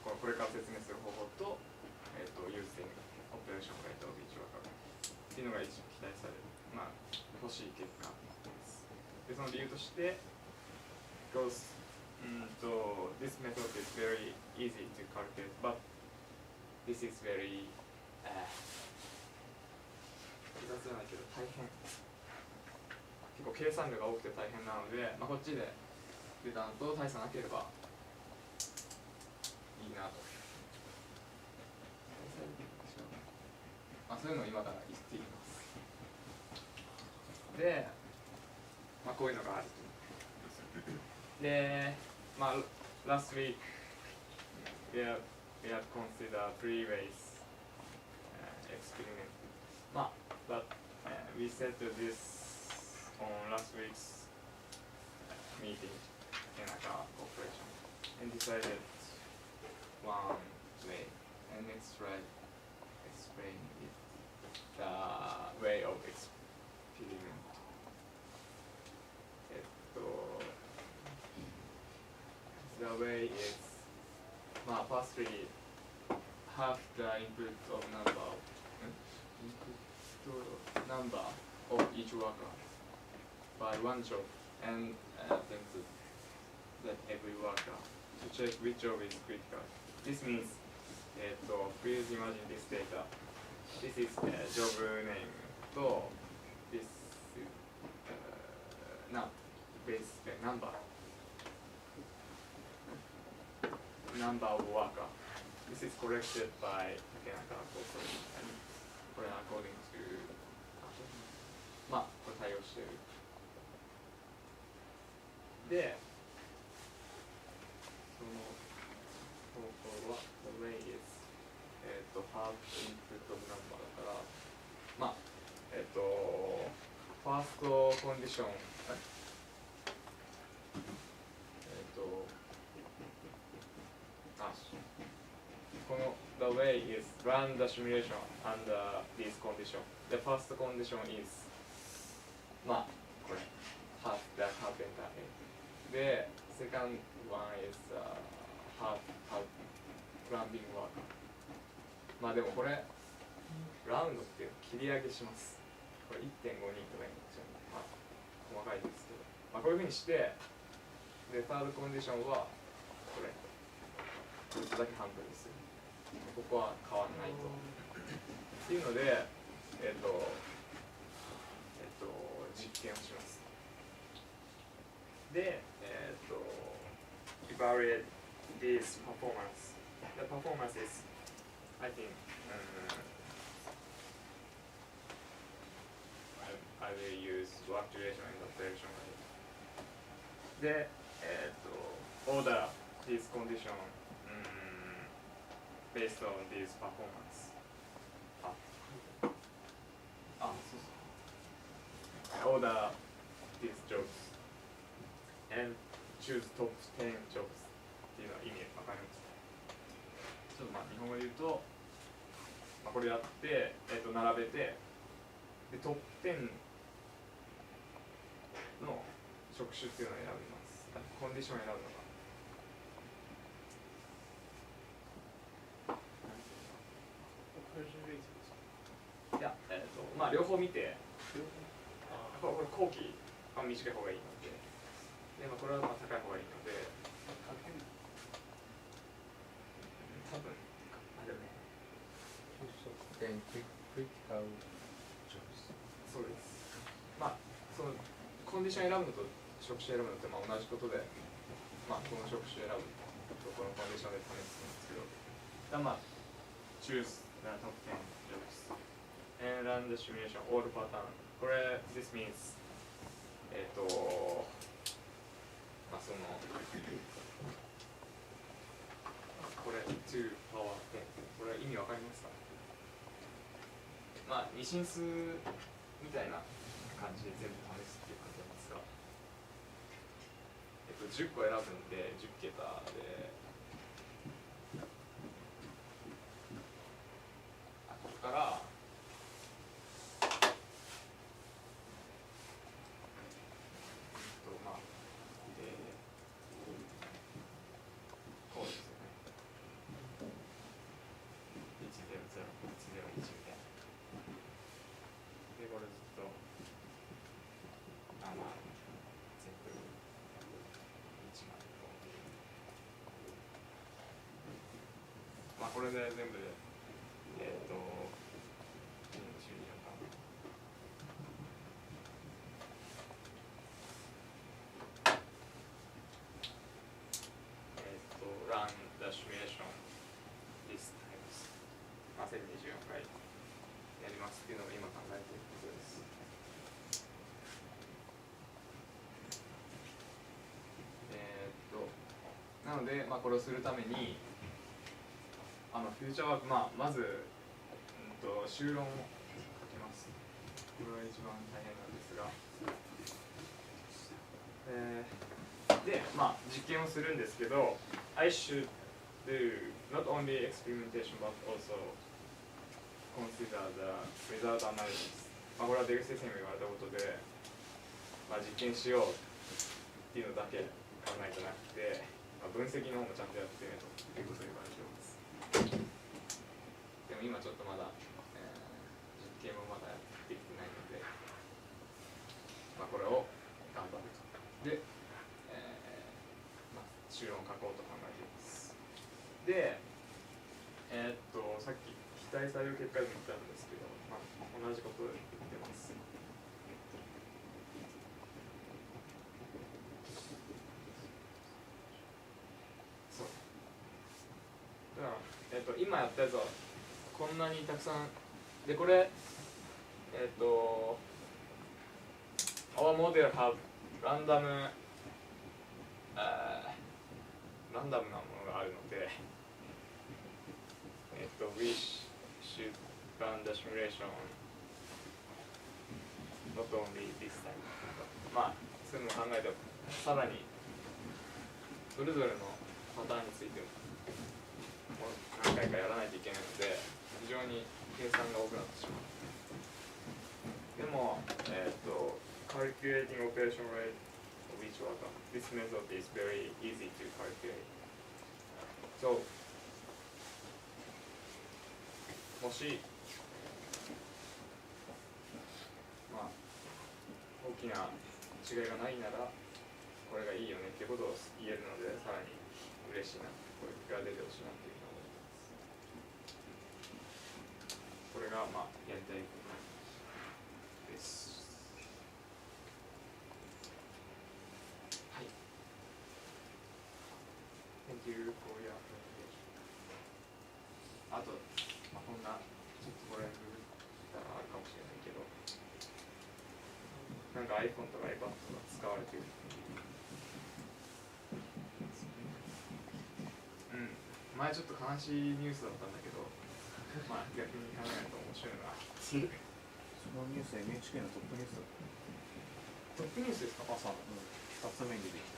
これから説明する方法とusing operation rate of each worker っていうのが一応期待されるまあ欲しい結果です。でその理由として because this method is very easy to calculate but this is very 複雑じゃないけど大変結構計算量が多くて大変なので、まあ、こっちで出たのと大差なければいいなと、まあ、そういうのを今から言っていきますで、まあ、こういうのがあるとで、まあ、last week we have considered three ways experiment but we said this on last week's meeting in our corporation and decided one way and next slide explain it the way of experiment the way is firstly half the input of number of each worker by one job and attempt that every worker to check which job is critical. This means please imagine this data. This is job name to this is base number of worker. This is collected by Takenaka Corporation andこれ according to まあこれ対応してるでその方法は the way is half input of number だからまあファーストコンディションこの the way is run the simulation under this condition. The first condition is まあこれ half the carpenter head で second one is half plumbing worker まあでもこれラウンドって切り上げしますこれ 1.5 人とかになっちゃうまあ細かいですけどまあこういうふうにしてで、サードコンディションはこれ。こいつだけ半分にする。ここは変わらないと。っていうので、実験をします。で、evaluate this performance. The performance is, I think, I will use work duration and operation rate. で、order this condition based on this performance. そう。order these jobs and choose top 10 jobs っていうのは意味わかりますか？ちょっとまあ日本語で言うと、まあ、これやって、並べてでトップ10の職種っていうのを選びます。コンディションを選ぶのが。いや、まあ両方見て、これ後期は短い方がいいので、でまあ、これはまあ高い方がいいので、多分あれね。そうです。まあそのコンディション選ぶのと職種選ぶのってまあ同じことで、まあこの職種選ぶとこのコンディションで試すんですけど、まあ choose the top 10 jobs and run the simulation all pattern. これ this means まあそのこれ2 power 10これ意味わかりますか？まあ二進数みたいな感じで全部試すっていう感じなんですが、10個選ぶんで10桁で、ここからまあこうですよね。100、101みたいな。でこれずっとまあ全部1までこうまあこれで全部でrun the simulation this times まあ1024回やりますっていうのを今考えていることです。なので、まあ、これをするためにフューチャーワーク、まあ、まず、修論を書きます。これが一番大変なんですが、で、まあ、実験をするんですけど、I should do not only experimentation but also consider the result analysis。まあ、これは出口先生にも言われたことで、まあ、実験しようっていうのだけ考えてなくて、まあ、分析の方もちゃんとやってねということを言われています。でも今ちょっとまだ、実験もまだできてないので、まあ、これを頑張ると。で、まあ、修論を書こうと考えています。で、さっき期待される結果でも言ったんですけど、まあ、同じことを言ってます。そう。だから、今やったやつはこんなにたくさんで、これOur model haveランダムなものがあるので、we should run the simulation not only this time。まあ、そういうのを考えて、さらにそれぞれのパターンについても何回かやらないといけないので、非常に計算が多くなってしまう。でも、calculating operation rate of each worker. This method is very easy to calculate. So, もし、まあ、大きな違いがないなら、これがいいよねっていうことを言えるので、さらに嬉しいな、こういう結果が出てほしいなっていうふうに思ってます。これがまあやりたいことです。はい。Thank you for your presentation. あと、まあ、こんなちょっとこれググったらあるかもしれないけど、なんか iPhone とか iPad とか使われてる。前ちょっと悲しいニュースだったんだけど、まあ逆に考えると面白いな。そのニュース NHK のトップニュースだった。トップニュースですか？朝、2つ目に出てきた。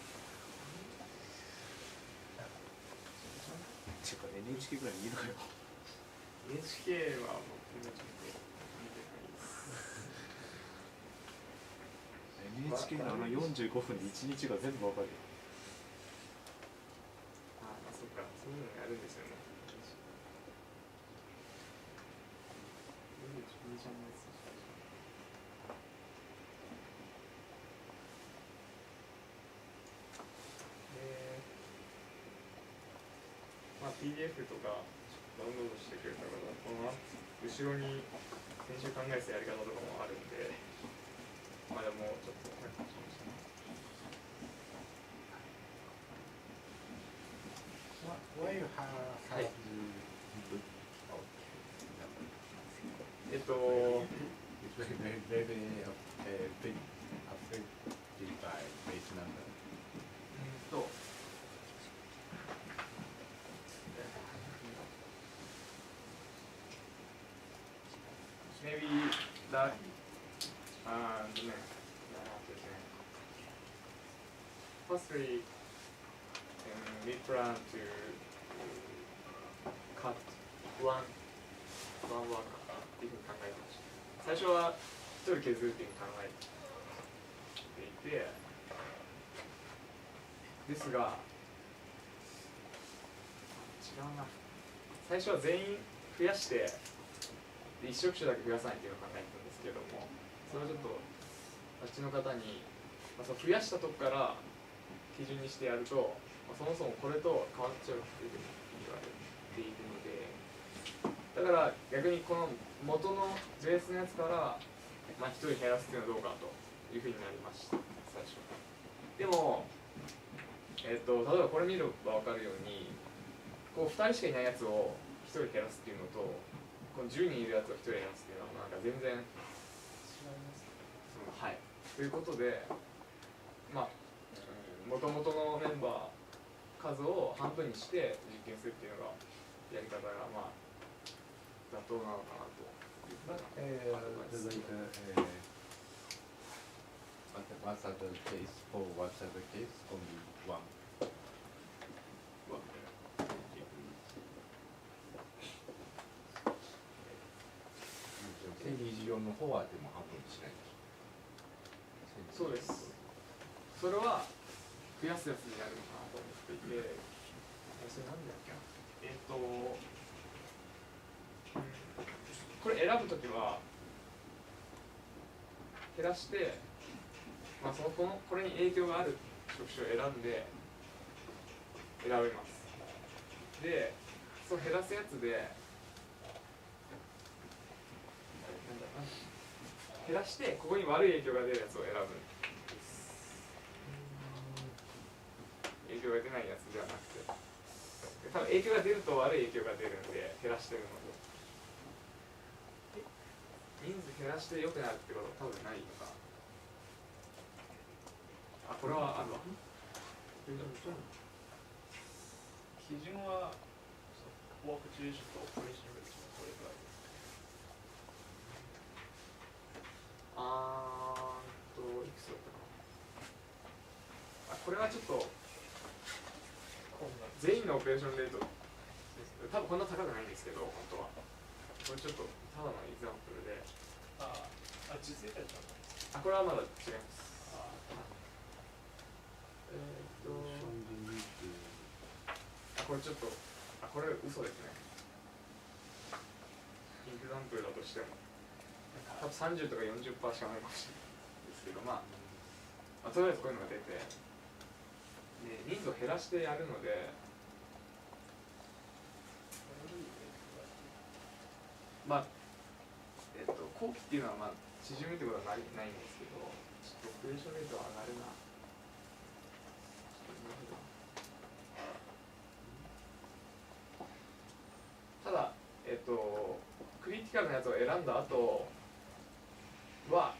てか NHK ぐらい見ろよ。NHK は僕もちょっと見てないです。NHK の45分で1日が全部わかるよ。ああ、そっか、そういうのやるんですよね。まあ PDF とかダウンロードしてくれたから、この後ろに先週考えてたやり方とかもあるんで、まあでもちょっとかもしれない。Why you have はい。It's very, very, very big affected by base number. Maybe that firstly, we plan to cut one worker っていうふうに考えてました。最初は一人削るっていうふうに考えていて、ですが違うな。最初は全員増やしてで一職種だけ増やさないっていうのを考えてたんですけども、それをちょっとあっちの方に、その増やしたとこから基準にしてやると、そもそもこれと変わっちゃうっていうふうに言われているので、だから逆にこの元のベースのやつから、まあ、1人減らすっていうのはどうかというふうになりました、最初。でも、例えばこれ見れば分かるように、こう2人しかいないやつを1人減らすっていうのと、この10人いるやつを1人減らすっていうのはなんか全然違います。はい。ということで、まあ、もともとのメンバー数を半分にして実験するっていうのがやり方がまあ妥当なのかなというふうに思います。What's the case? For what's the case? Only one. 1024の方はでも半分にしないでしょ。そうです。それは増やすやつになるのかなと思っていて、それなんだっけな。これ選ぶときは減らして、まあ、これに影響がある職種を選んで選べます。で、その減らすやつで減らしてここに悪い影響が出るやつを選ぶんです。影響が出ないやつではなくて、多分影響が出ると悪い影響が出るんで減らしてるので、人数減らして良くなるってことは多分ないのかな。あ、これはあるわ。基準はワークシチュエーションとオペレーションレーションこれくらいです。いくつだったかな。これはちょっと全員のオペレーションレートです。多分こんな高くないんですけど、本当は。これちょっとただのエグザンプルで。実際これはまだ違います。これちょっと、これ嘘ですね。エグザンプルだとしても。多分30とか40%しかないかもしれないですけど、まあとりあえずこういうのが出て、で人数を減らしてやるので、まあ後期っていうのはまあ縮むってことはないんですけど、ちょっとオペレーションレートは上がるな。ただクリティカルなやつを選んだ後は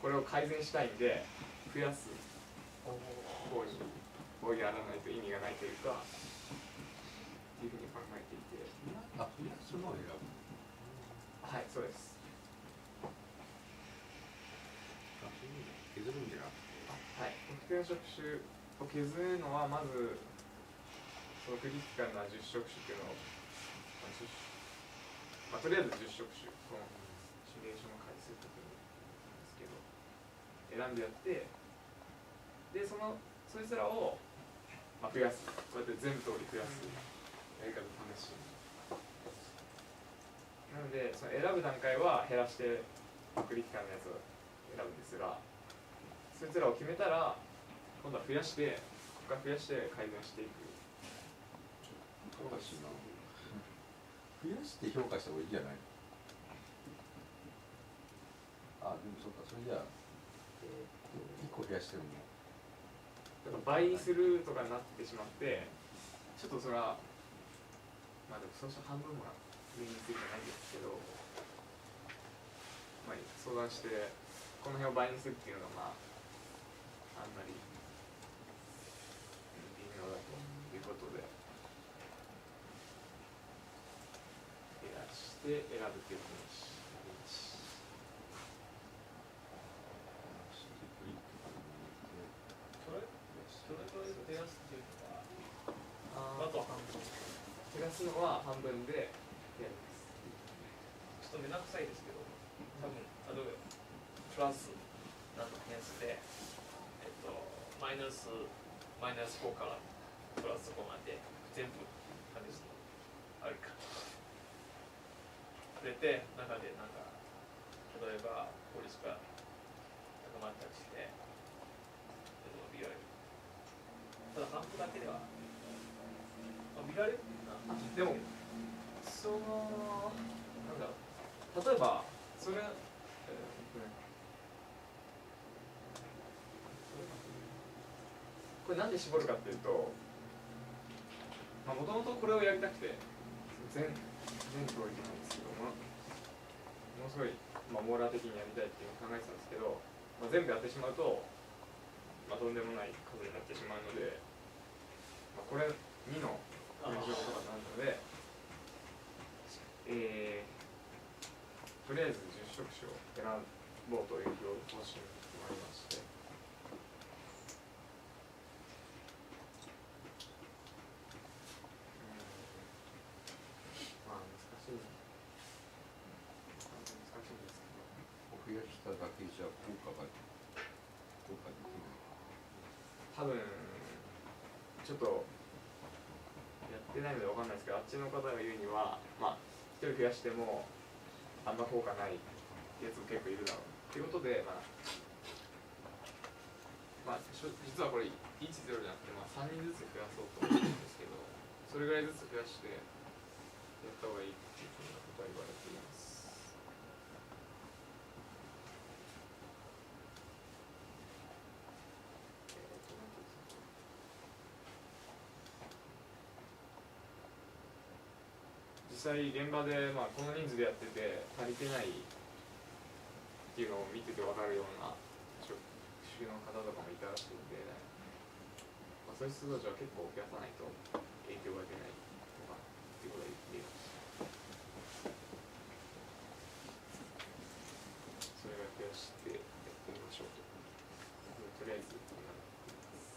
これを改善したいんで増やす方をやらないと意味がないというかっていうふうに考えていて、あ、増やすのを選ぶ。はい、そうです。あ、そういうの削るんじゃなくて。はい、特定の職種を削るのはまずそのクリティカルな10職種っていうのを、とりあえず10職種このシミュレーションの回数というなんですけど選んでやって、でそいつらを、増やす、こうやって全部通り増やすやり方を試しなのでその選ぶ段階は減らしてクリティカルなやつを選ぶんですが、そいつらを決めたら今度は増やしてここから増やして改善していく。おかしいな。増やして評価した方がいいじゃない。あ、でもそうか、それじゃあ1個増やしてるの。だから倍にするとかになってしまって、ちょっとそれはまあでもそうしたら半分も上にするじゃないんですけど、まあ相談してこの辺を倍にするっていうのがあんまり微妙だということで減らして選ぶっていうことにします。それくらい増やすっていうのは、あと半分。減らすのは半分でやります。ちょっとめんどくさいですけど、多分例えばプラスなんと変数で、マイナス5からプラス5まで全部試すのあるか。出て中でなんか例えば効率が高まったりして、見られる。ただ半分だけでは、見られるな。でもなんだろう、例えばそれこれなんで絞るかっていうと、もともとこれをやりたくて全教育なんですけどものすごい、網羅的にやりたいっていうのを考えてたんですけど、全部やってしまうと、とんでもない数になってしまうので、これ2の文章とかになるので、とりあえず10職種を選ぼうという方針もありまして、難しいんですけど、増やしただけじゃ効果できない。多分ちょっとやってないので分かんないですけど、あっちの方が言うには、1人増やしてもあんま効果ないってやつも結構いるだろうっていうことで、実はこれ1、0じゃなくて、3人ずつ増やそうと思うんですけど、それぐらいずつ増やしてやった方がいいっていうふうなことは言われています。実際現場で、この人数でやってて足りてないっていうのを見てて分かるような職種の方とかもいたらしいんで、そういう人たちは結構増やさないと影響が出ないとかっていうことが言っています。それが増やしてやってみましょうと。とりあえずこんなのやっています。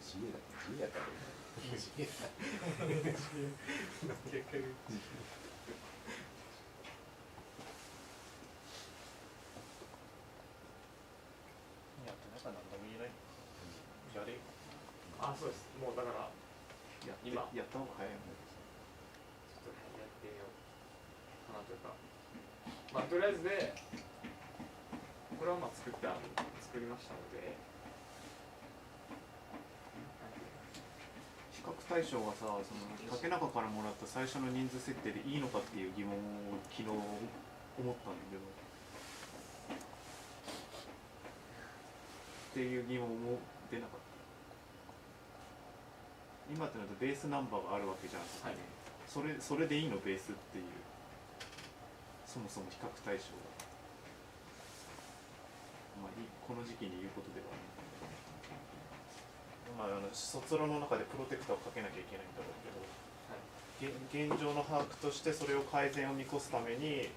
自由やったらいい。やってなんか何でも言えない。やれ。あ、そうです。もうだから今やった方が早いよね。ちょっとやってみようかなというか、まあとりあえずでこれはまあ作りましたので、比較対象がさ、その竹中からもらった最初の人数設定でいいのかっていう疑問を昨日思ったんだけど、っていう疑問も出なかった。今ってなるとベースナンバーがあるわけじゃん。はい、それでいいのベースっていう、そもそも比較対象が、まあ、この時期に言うことではない。まあ、卒論の中でプロテクターをかけなきゃいけないんだろうけど、現状の把握としてそれを改善を見越すために、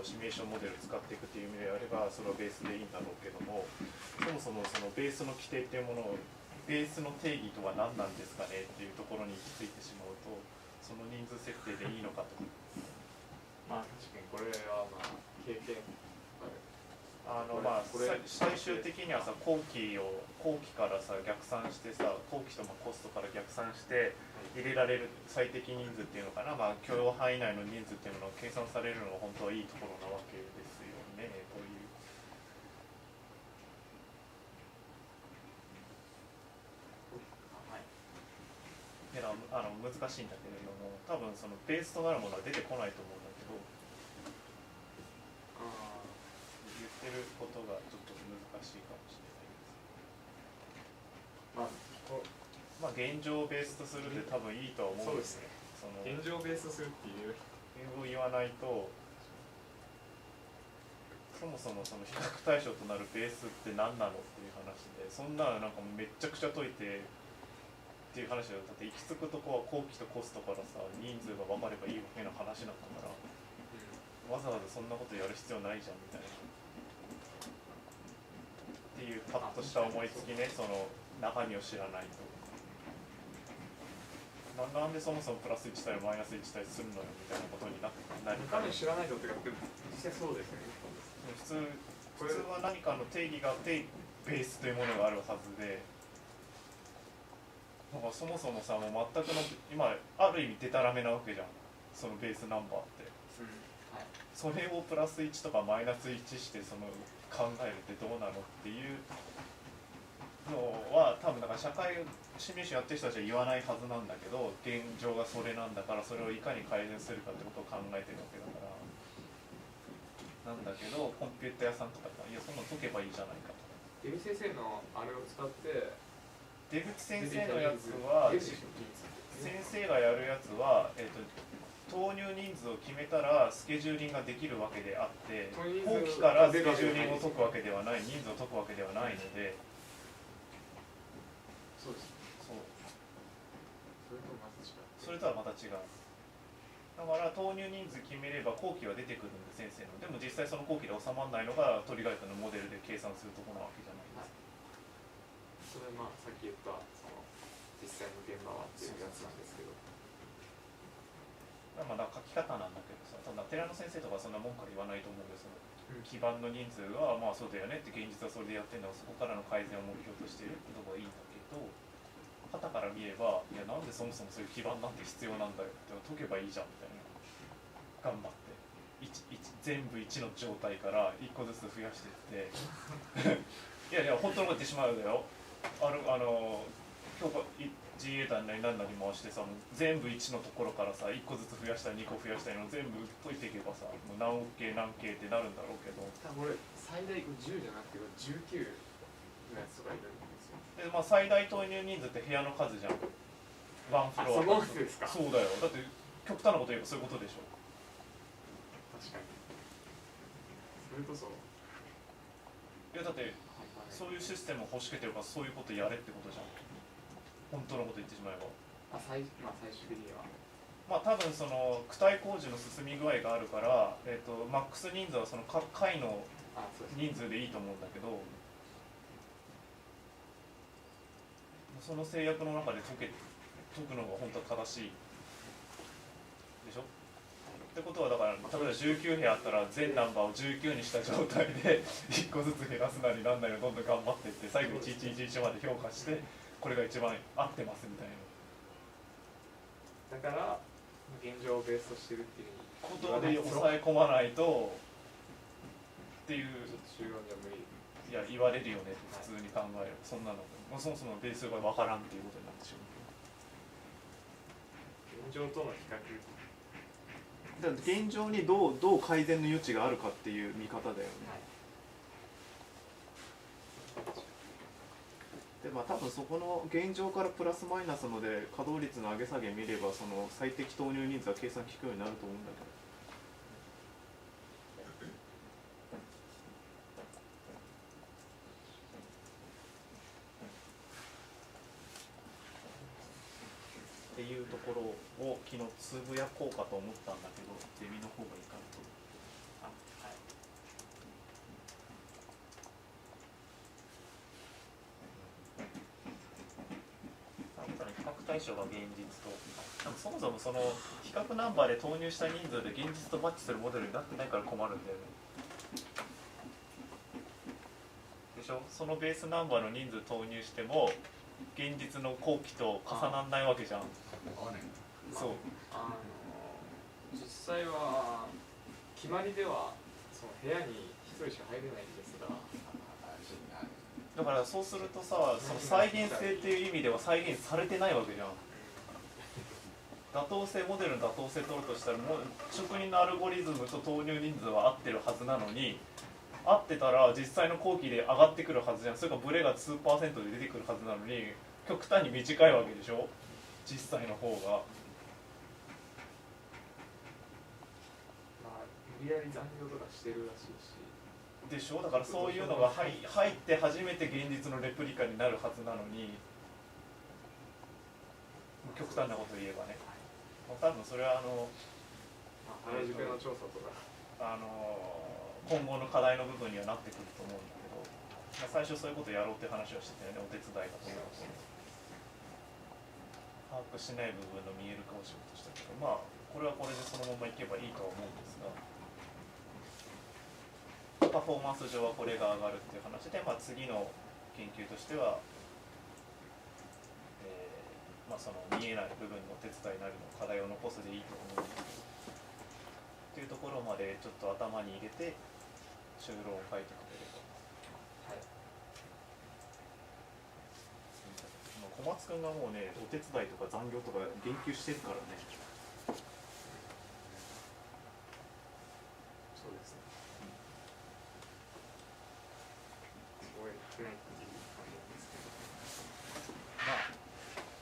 シミュレーションモデルを使っていくという意味であればそれはベースでいいんだろうけども、そもそもそのベースの規定っていうものをベースの定義とは何なんですかねっていうところに行き着いてしまうと、その人数設定でいいのかと。まあ確かにこれはまあ経験まあ最終的にはさ、後期からさ逆算してさ、後期とまあコストから逆算して入れられる最適人数っていうのかな、まあ許容範囲内の人数っていうのが計算されるのが本当はいいところなわけですよね、という。で難しいんだけれども、多分そのベースとなるものは出てこないと思うんだけど、言ってることがちょっと難しいかもしれないです。まあ現状をベースとするって多分いいとは思うんですね。現状をベースとするっていうを言わないと、そもそもその比較対象となるベースって何なのっていう話で、そんなのなんかめっちゃくちゃ解いてっていう話だよ。だって行き着くとこは後期とコストからさ、人数が分かればいいわけの話なんだから、わざわざそんなことやる必要ないじゃんみたいなっていうパッとした思いつきね、その中身を知らないと。なんでそもそもプラス1対マイナス1対するのよみたいなことになる。中身知らないとってか、実際そうですよね。普通は何かの定義があってベースというものがあるはずで、なんかそもそもさ、もう全くの今ある意味デタラメなわけじゃん、そのベースナンバーって、それをプラス1とかマイナス1してその考えるってどうなのっていうのは多分だから社会シミュレーションやってる人たちは言わないはずなんだけど、現状がそれなんだから、それをいかに改善するかってことを考えてるわけだからなんだけど、コンピューター屋さんとかいやそんなの解けばいいじゃないかと。出口先生のあれを使って出口先生のやつは、先生がやるやつは、投入人数を決めたらスケジューリングができるわけであって、後期からスケジューリングを解くわけではない、人数を解くわけではないので、そうです。そう。それとはまた違う。だから投入人数決めれば後期は出てくるんで先生の。でも実際その後期で収まらないのがトリガイトのモデルで計算するところなわけじゃないですか。それまあさっき言ったその実際の現場はっていうやつなんですけど。まあ書き方なんだけどさ、ただ寺野先生とかそんな文句は言わないと思うんですよ。基盤の人数はまあそうだよねって、現実はそれでやってるのはそこからの改善を目標としているってとこはいいんだけど、肩から見ればいやなんでそもそもそういう基盤なんて必要なんだよって解けばいいじゃんみたいな、頑張って全部1の状態から1個ずつ増やしていっていやいや本当のこと言ってしまうよ。強化自衛団なり何なり回してさ、もう全部1のところからさ1個ずつ増やしたり2個増やしたりの全部解いていけばさ、もう何億系何系ってなるんだろうけど、これ最大10じゃなくて19のやつとかいるんですよ。でまあ最大投入人数って部屋の数じゃん、ワンフロア。そうですか。そうだよ、だって極端なこと言えばそういうことでしょ。確かに。それこそいやだってそういうシステムを欲しけてるからそういうことやれってことじゃん、本当のこと言ってしまえば。最終的にはまあ多分その躯体工事の進み具合があるから、マックス人数はその各回の人数でいいと思うんだけど、その制約の中で解け解くのが本当は正しいでしょ。ってことはだから例えば19部屋あったら全ナンバーを19にした状態で1個ずつ減らすなりなんなりをどんどん頑張っていって最後1111まで評価してこれが一番合ってますみたいな。だから現状をベースとしてるっていうことで抑え込まないとっていう中央じゃ無理。いや言われるよね普通に考える、そんなのそもそもベースが分からんっていうことになってしまう。現状との比較。だから現状にどう改善の余地があるかっていう見方だよね。でまあ多分そこの現状からプラスマイナスので稼働率の上げ下げ見ればその最適投入人数は計算効くようになると思うんだけど。っていうところを昨日つぶやこうかと思ったんだけどゼミの方がいいかなと。比較対象が現実と、そもそもその比較ナンバーで投入した人数で現実とマッチするモデルになってないから困るんだよね。でしょ。そのベースナンバーの人数投入しても現実の後期と重ならないわけじゃん。そう。実際は決まりではその部屋に1人しか入れないんですが。だからそうするとさ、その再現性っていう意味では再現されてないわけじゃん。妥当性、モデルの妥当性取るとしたらもう職人のアルゴリズムと投入人数は合ってるはずなのに、合ってたら実際の後期で上がってくるはずじゃん。それからブレが 2% で出てくるはずなのに極端に短いわけでしょ、実際の方が。まあ無理やり残業とかしてるらしいし。でしょ。だからそういうのが入って初めて現実のレプリカになるはずなのに、極端なこと言えばね、多分それは原宿の調査とか今後の課題の部分にはなってくると思うんだけど、最初そういうことやろうって話をしてたよね、お手伝いだと思うと。把握しない部分の見える化をしようとしたけど、まあこれはこれでそのままいけばいいとは思うんですが、パフォーマンス上はこれが上がるっていう話で、まあ、次の研究としては、まあ、その見えない部分のお手伝いなりの課題を残すでいいと思うんですけど、っていうところまでちょっと頭に入れて就労を書いてくれれば。はい。小松君がもうね、お手伝いとか残業とか言及してるからね。そうですね。少ないっていう感じなんですけど、まあ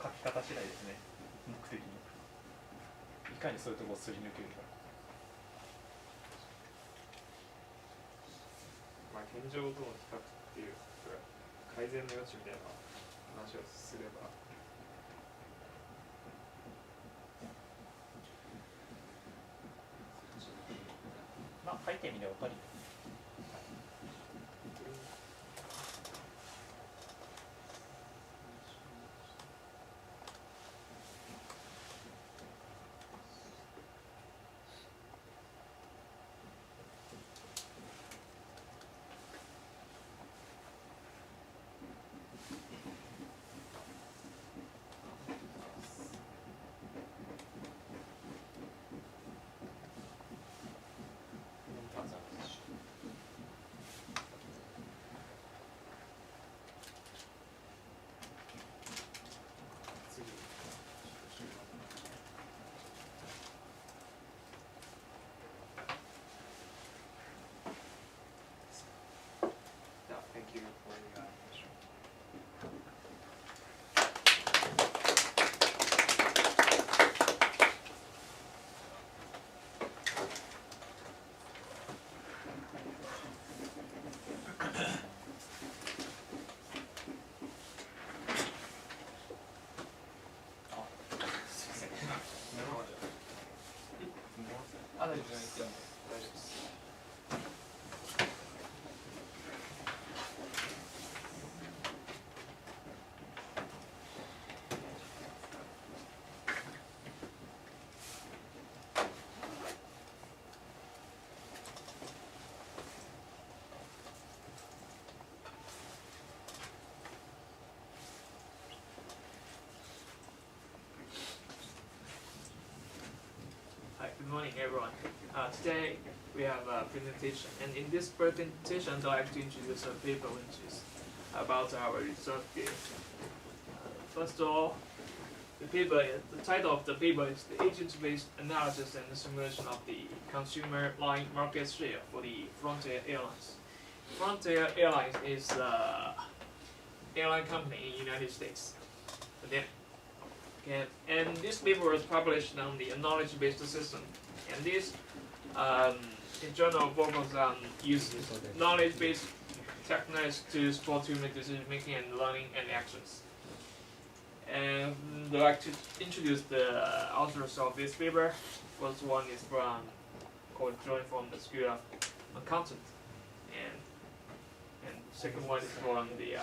書き方次第ですね、目的にいかにそういうところをすり抜けるか。まあ現状との比較っていう改善の余地みたいな話をすれば、まあ書いてみれば分かるよ。everyone. Today we have a presentation, and in this presentation I'd like to introduce a paper which is about our research field. First of all, the title of the paper is the agent-based analysis and simulation of the consumer line market share for the Frontier Airlines. Frontier Airlines is an airline company in the United States. And this paper was published on the knowledge-based system. And this journal focuses on using knowledge-based techniques to support human decision-making and learning and actions. And I'd like to introduce the authors of this paper. First one is called Joy from the School of Accounting, and second one is from the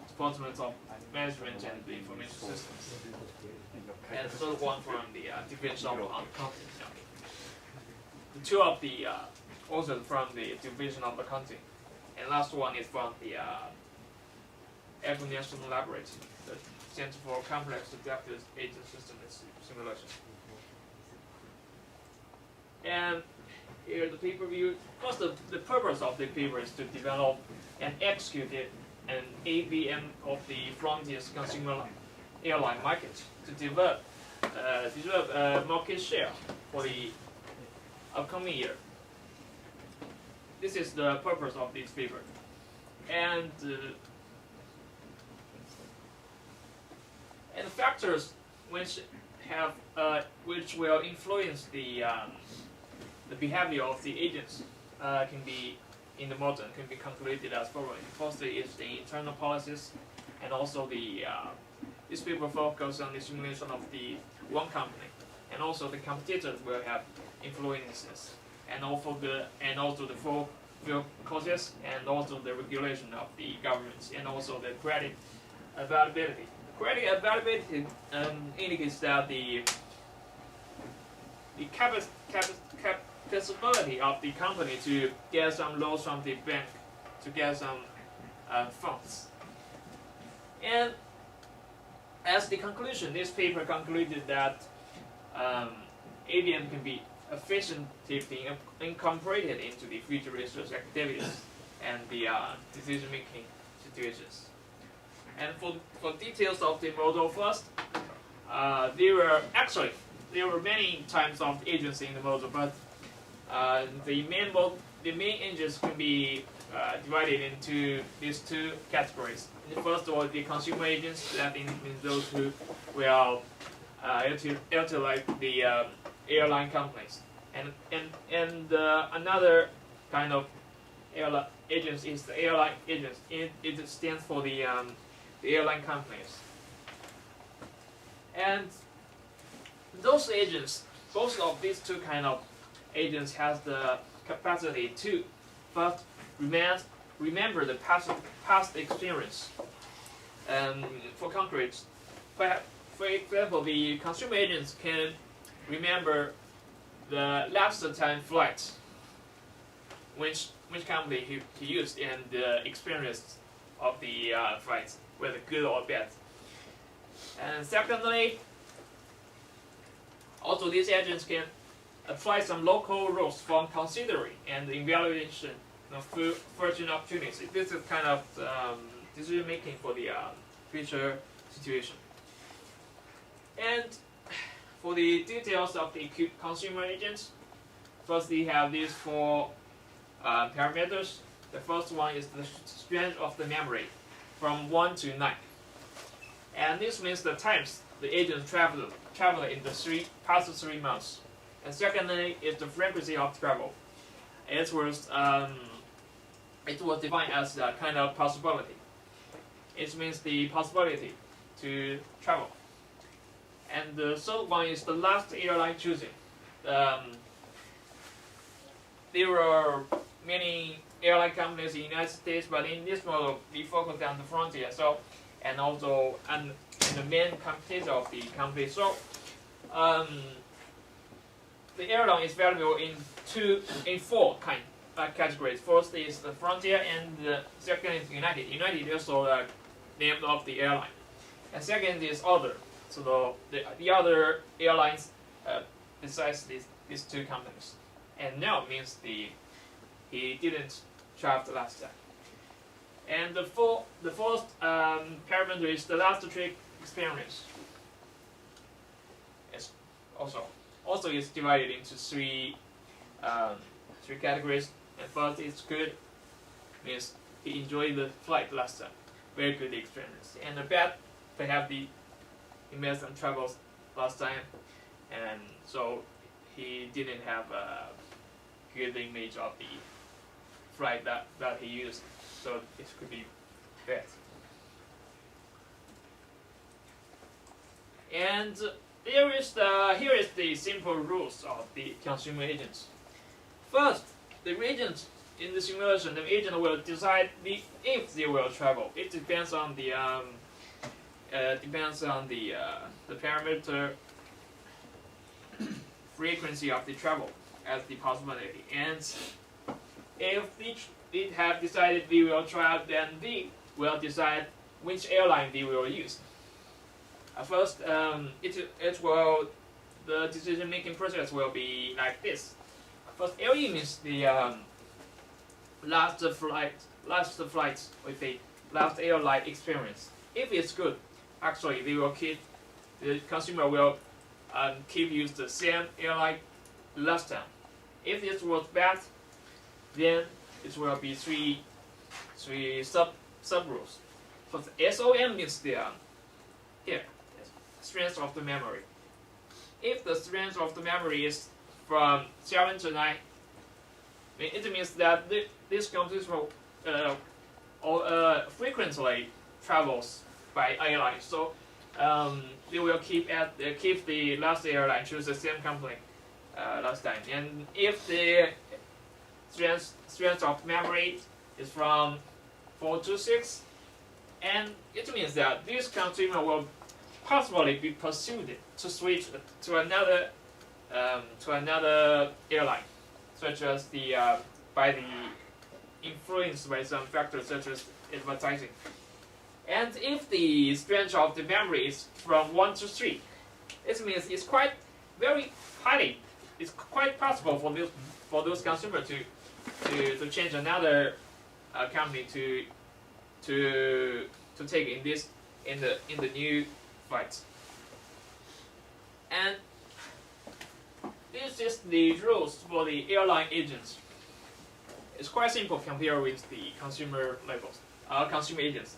Department of Management and the Information Systems, and the third one from the Division of Accounting. The two of the authors from the Division of Accounting, and last one is from the Apple National Laboratory, the Center for Complex Adaptive Agent System Simulation. And here the paper view. First, the purpose of the paper is to develop and execute an AVM of the Frontier's consumer airline market to develop market share for the upcoming year. This is the purpose of this paper, and factors which will influence the behavior of the agents can be in the model can be calculated as following. Firstly is the internal policies, and also this paper focuses on the simulation of the one company, and also the competitors will have influences, and also the full causes, and also the regulation of the governments, and also the credit availability. Credit availability indicates that the capability of the company to get some loans from the bank, to get some funds. And as the conclusion, this paper concluded that AVM can be efficiently incorporated into the future research activities and the decision-making situations. And for details of the model first, there were many types of agents in the model, but the main agents can be divided into these two categories. First of all, the consumer agents, that means those who will utilize the airline companies, and another kind of agents is the airline agents. It stands for the airline companies. And those agents, both of these two kind of agents has the capacity to first remember the past experience. For concrete, for example, the consumer agents can remember the last time flight, which company he used, and the experience of the flights, whether good or bad. And secondly, also these agents can apply some local rules for considering and evaluation of fortune opportunities. This is kind of decision making for the future situation. And for the details of the consumer agents, first we have these four parameters. The first one is the strength of the memory, from 1 to 9. And this means the times the agent traveled in the past 3 months. And secondly is the frequency of travel. It was defined as a kind of possibility. It means the possibility to travel. And the third one is the last airline choosing. There are many airline companies in the United States, but in this model we focus on the Frontier. So, and also and the main competitor of the company. So, the airline is valuable in four categories. First is the Frontier, and the second is United. United is also the name of the airline. And second is other. So the other airlines, besides these two companies. And no means he didn't drive the last time. And the fourth parameter is the last trip experience. It's also is divided into three categories. And first, it's good, means he enjoyed the flight last time, very good experience. And the bad, perhaps he made some troubles last time, and so he didn't have a good image of the flight that he used. So it could be bad. And here is the simple rules of the consumer agents. First, the agent in the simulation, the agent will decide if they will travel. It depends on the parameter frequency of the travel as the possibility. And if it have decided they will travel, then they will decide which airline they will use. First, the decision-making process will be like this. First, LE means the last flight with the last airline experience. If it's good, actually the consumer will keep use the same airline last time. If it was bad, then it will be three sub rules. First, SOM means the strength of the memory. If the strength of the memory is from 7 to 9, it means that this computer frequently travels by airline. So they will keep the last airline, choose the same company last time. And if the strength of memory is from 4 to 6, and it means that this consumer will possibly be persuaded to switch to another airline, such as influenced by some factors such as advertising. And if the strength of the memory is from 1 to 3, it means it's quite possible for those consumers to change another company to take in the new flights. And this is the rules for the airline agents. It's quite simple compared with the consumer agents.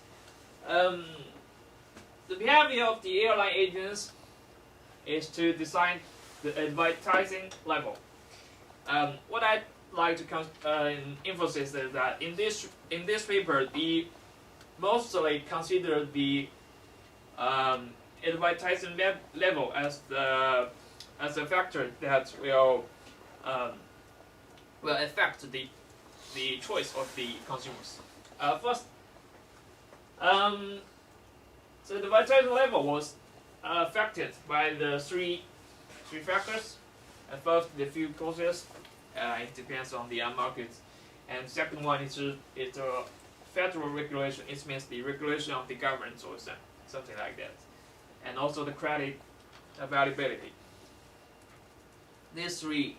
The behavior of the airline agents is to design the advertising level. What I'd like to emphasize is that in this paper, the mostly consider the advertising level as a factor that will affect the choice of the consumers. First, so the advertising level was affected by the three factors. First, the few causes. It depends on the market. And second one is federal regulation. It means the regulation of the government or something like that. And also the credit availability. These three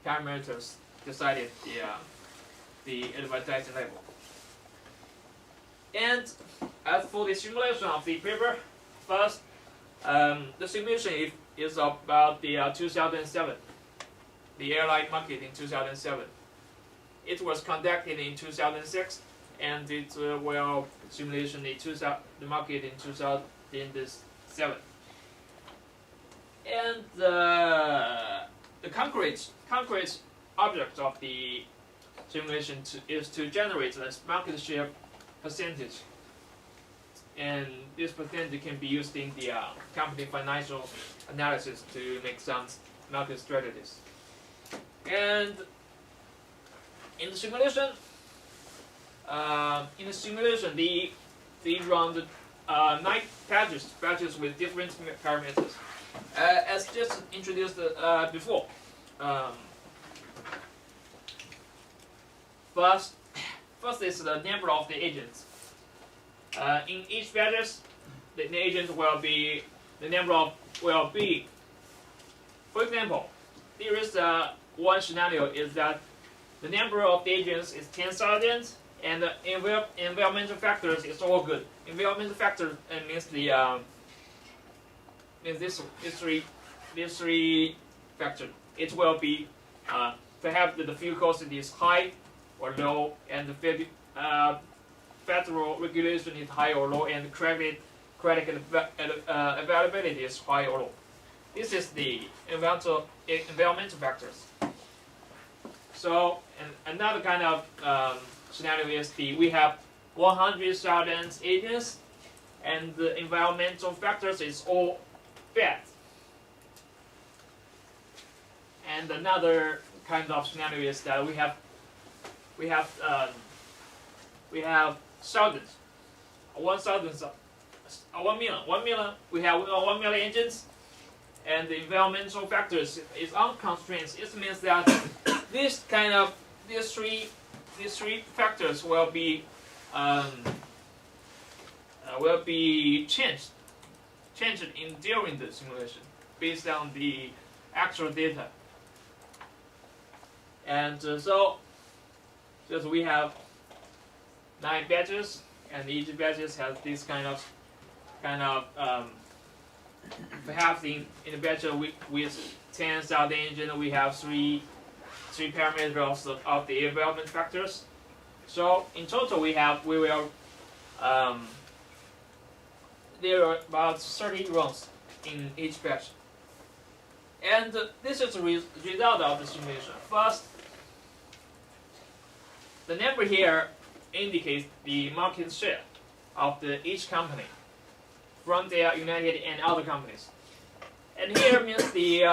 parameters decided the advertising level. And as for the simulation of the paper, first, the simulation is about the 2007, the airline market in 2007. It was conducted in 2006, and it will simulation the market in 2007. And the concrete object of the simulation is to generate the market share percentage, and this percentage can be used in the company financial analysis to make some market strategies. And in the simulation, they run 9 pages with different parameters. As just introduced before. First is the number of the agents. In each pages, the agent will be For example, there is one scenario is that the number of agents is 10,000 and the environmental factors is all good. Environmental factor means the means these three factors. It will be perhaps the fuel cost is high or low, and the federal regulation is high or low, and credit availability is high or low. This is the environmental factors. So, and another kind of scenario is we have 100,000 agents, and the environmental factors is all bad. And another kind of scenario is that we have thousands, 1 million. We have 1 million engines, and the environmental factors is unconstrained. It means that these three factors will be changed during the simulation based on the actual data. And so we have 9 batches, and each batches has this kind of perhaps in the batch with 10,000 engine, we have three parameters of the environment factors. So in total there are about 30 runs in each batch. And this is the result of the simulation. First, the number here indicates the market share of each company, Frontier, United, and other companies. And here means the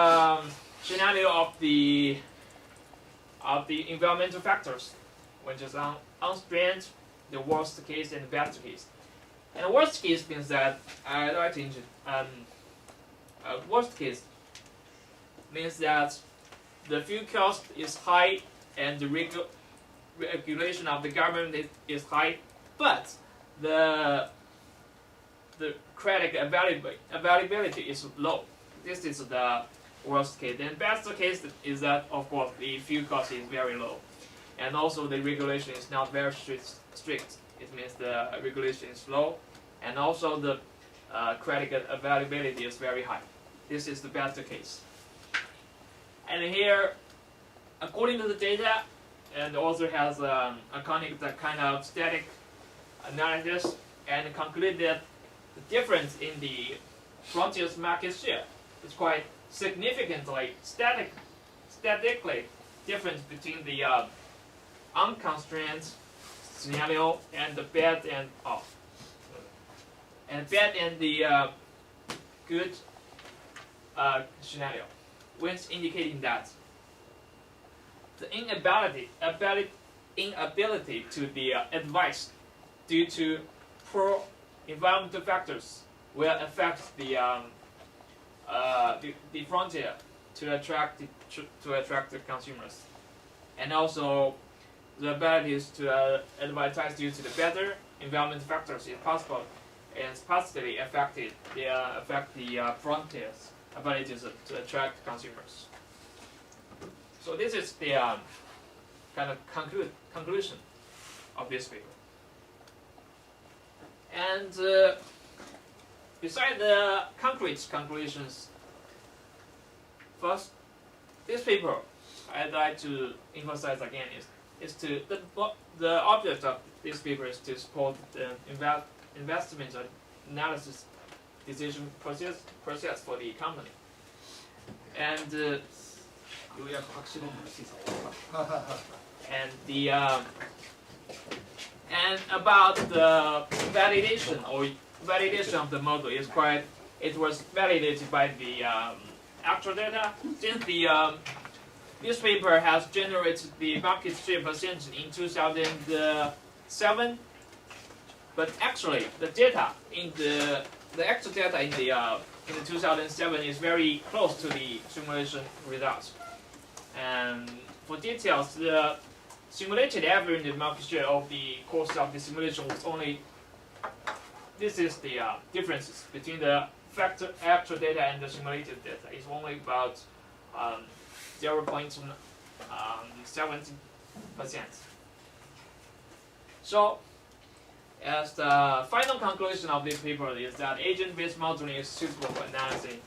scenario of the environmental factors, which is unstrained, the worst case, and the best case. And the worst case means that worst case means that the fuel cost is high and the regulation of the government is high, but the credit availability is low. This is the worst case. And best case is that, of course, the fuel cost is very low, and also the regulation is not very strict. It means the regulation is low, and also the credit availability is very high. This is the best case. And here, according to the data, and the author has a kind of static analysis and concluded that the difference in the Frontier's market share is quite significantly statically different between the unconstrained scenario and the bad and the good scenario, which indicating that the inability to be advised due to poor environmental factors will affect the Frontier to attract the consumers, and also the abilities to advertise due to the better environmental factors is possible and positively affect the Frontier's abilities to attract consumers. So this is the kind of conclusion of this paper. And besides the concrete conclusions, first, this paper I'd like to emphasize again is the object of this paper is to support the investment analysis decision process for the company. And and about the validation of the model is it was validated by the actual data, since this paper has generated the market share percentage in 2007, but actually the data in the actual data in the 2007 is very close to the simulation results. And for details, the simulated average market share of the course of the simulation was only. This is the differences between the actual data and the simulated data. It's only about 0.70%. So, as the final conclusion of this paper is that agent-based modeling is suitable for analyzing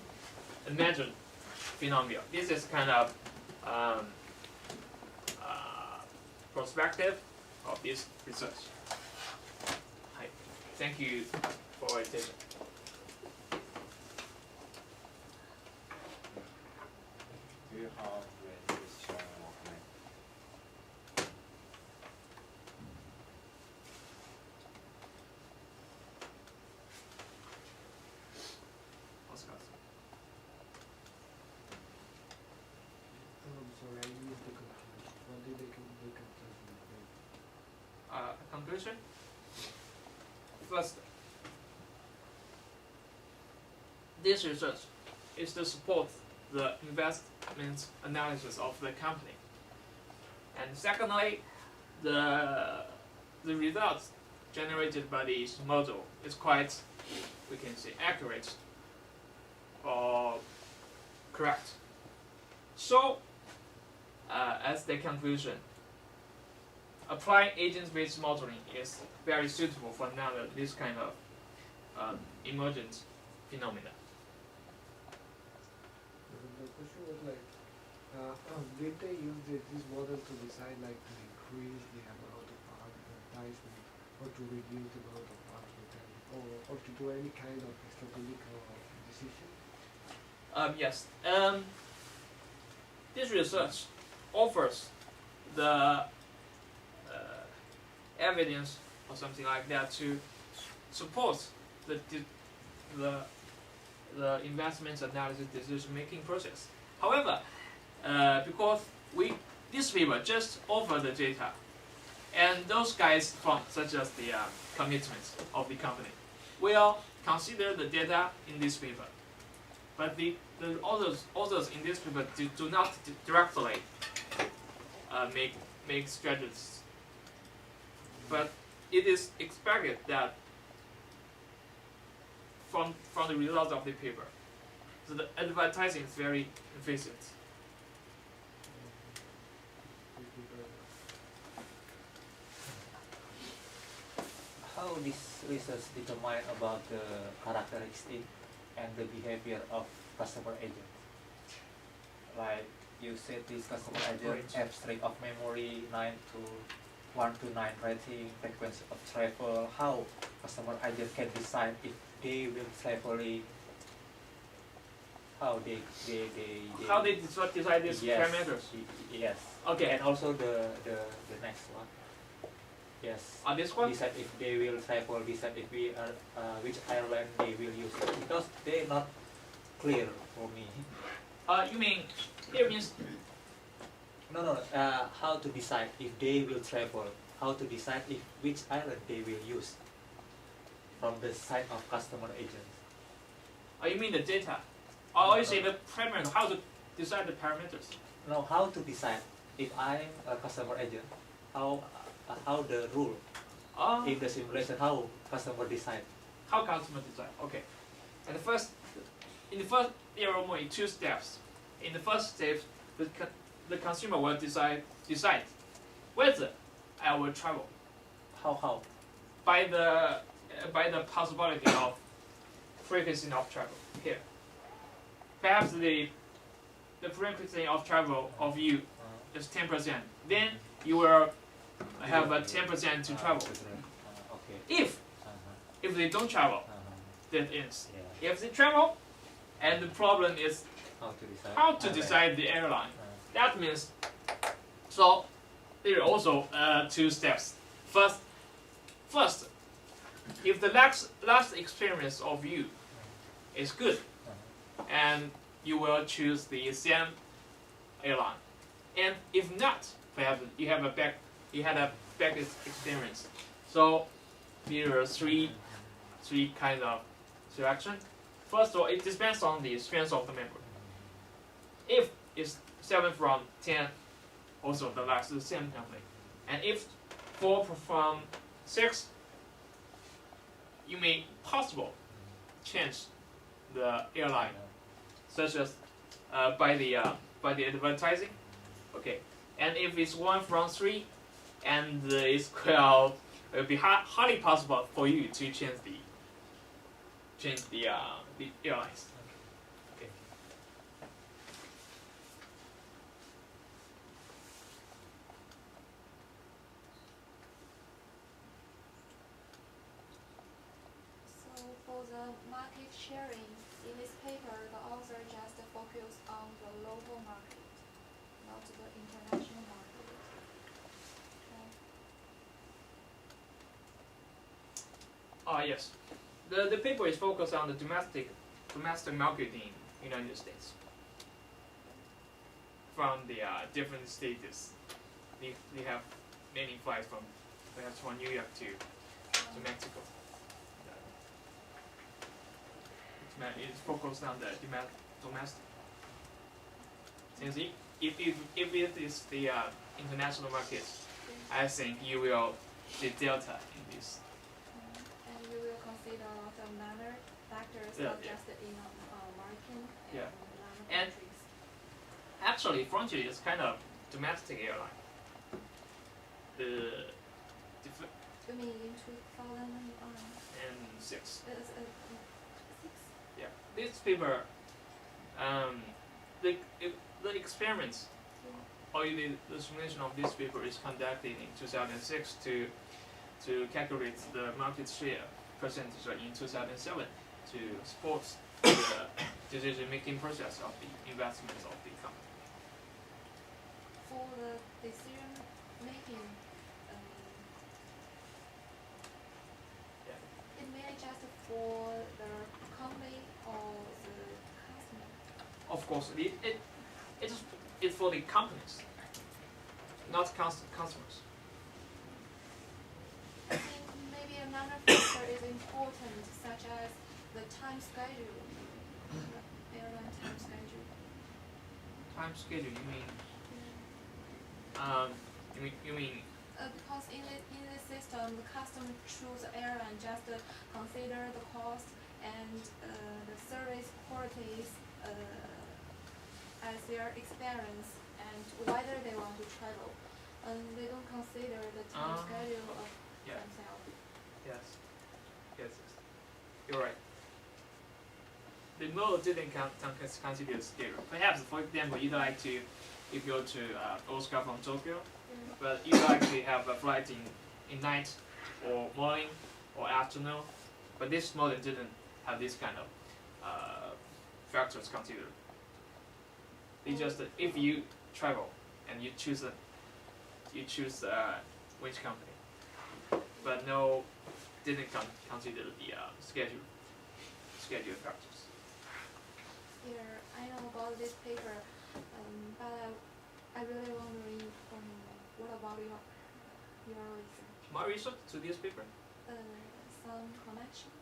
imagined phenomena. This is kind of perspective of this research. Hi. Thank you for your attention. Do you have a question or comment? Oscar. I'm sorry, I missed the conclusion. What did the conclusion be? Conclusion? First, this research is to support the investment analysis of the company. And secondly, the results generated by this model is quite, we can say, accurate or correct. So, as the conclusion, applying agent-based modeling is very suitable for analyzing this kind of emergent phenomena. The question was like, did they use this model to decide like to increase the amount of advertisement or to reduce the amount of advertisement or to do any kind of strategic decision? Yes. This research offers the evidence or something like that to support the investment analysis decision-making process. However, because this paper just offer the data, and those guys from such as the commitments of the company will consider the data in this paper, but the authors in this paper do not directly make strategies. But it is expected that from the results of the paper, so the advertising is very efficient. How this research determine about the characteristic and the behavior of customer agent? Like you said, this customer agent have strength of memory 1 to 9 rating, frequency of travel. How customer agent can decide if they will travel? How they decide these yes, parameters? Yes. Okay. And also the next one. Yes. This one? Decide if they will travel. Decide if we are which airline they will use, because they not clear for me. You mean here means No. How to decide if they will travel? How to decide if which island they will use from the side of customer agents? you mean the data? Or you say the parameters? How to decide the parameters? No, how to decide if I'm a customer agent? How the rule in the simulation? How customer decide? How customer decide? Okay. And in the first there are only 2 steps. In the first step, the consumer will decide whether I will travel. How? By the possibility of frequency of travel here. Perhaps the frequency of travel of you is 10%. Then you will have a 10% to travel. Okay. If they don't travel, that ends. Yeah. If they travel, and the problem is how to decide the airline. That means, so there are also 2 steps. First, if the last experience of you is good, and you will choose the same airline. And if not, perhaps you had a bad experience. So there are three kinds of selection. First of all, it depends on the strength of the member. If it's 7 from 10, also the last is the same company. And if 4 from 6, you may possible change the airline, such as by by the advertising. Okay, and if it's 1 from 3, and it's well, it will be hardly possible for you to change the airlines. Okay. So for the market sharing, in this paper, the author just focused on the local market, not the international market. Okay. Yes. The paper is focused on the domestic market in United States. From the different states, they have many flights perhaps from New York to Mexico. It's focused on the domestic. Since if it is the international market, I think you will see delta in this. And you will consider a lot of other factors, not just in American and other And countries. actually, Frontier is kind of domestic airline. You mean in 2006? 6. Yeah, this paper, the experiments or the simulation of this paper is conducted in 2006 to calculate the market share percentage in 2007 to support the decision-making process of the investments of the company. For the decision making, it may just for the company or the customer. Of course, it's for the companies, not customers. I think maybe another factor is important, such as the time schedule, the airline time schedule. Time schedule, you mean? You mean? Because in the system, the customer choose the airline just consider the cost and the service qualities as their experience and whether they want to travel. And they don't consider the time schedule of themselves. Yes. You're right. The model didn't consider the schedule. Perhaps, for example, you'd like to, if you go to Osaka from Tokyo, but you'd like to have a flight in night or morning or afternoon, but this model didn't have this kind of factors considered. It's just that if you travel and you choose which company, but didn't consider the schedule factors. Here, I know about this paper, but I really wondering what about your research? My research to this paper? Some connections.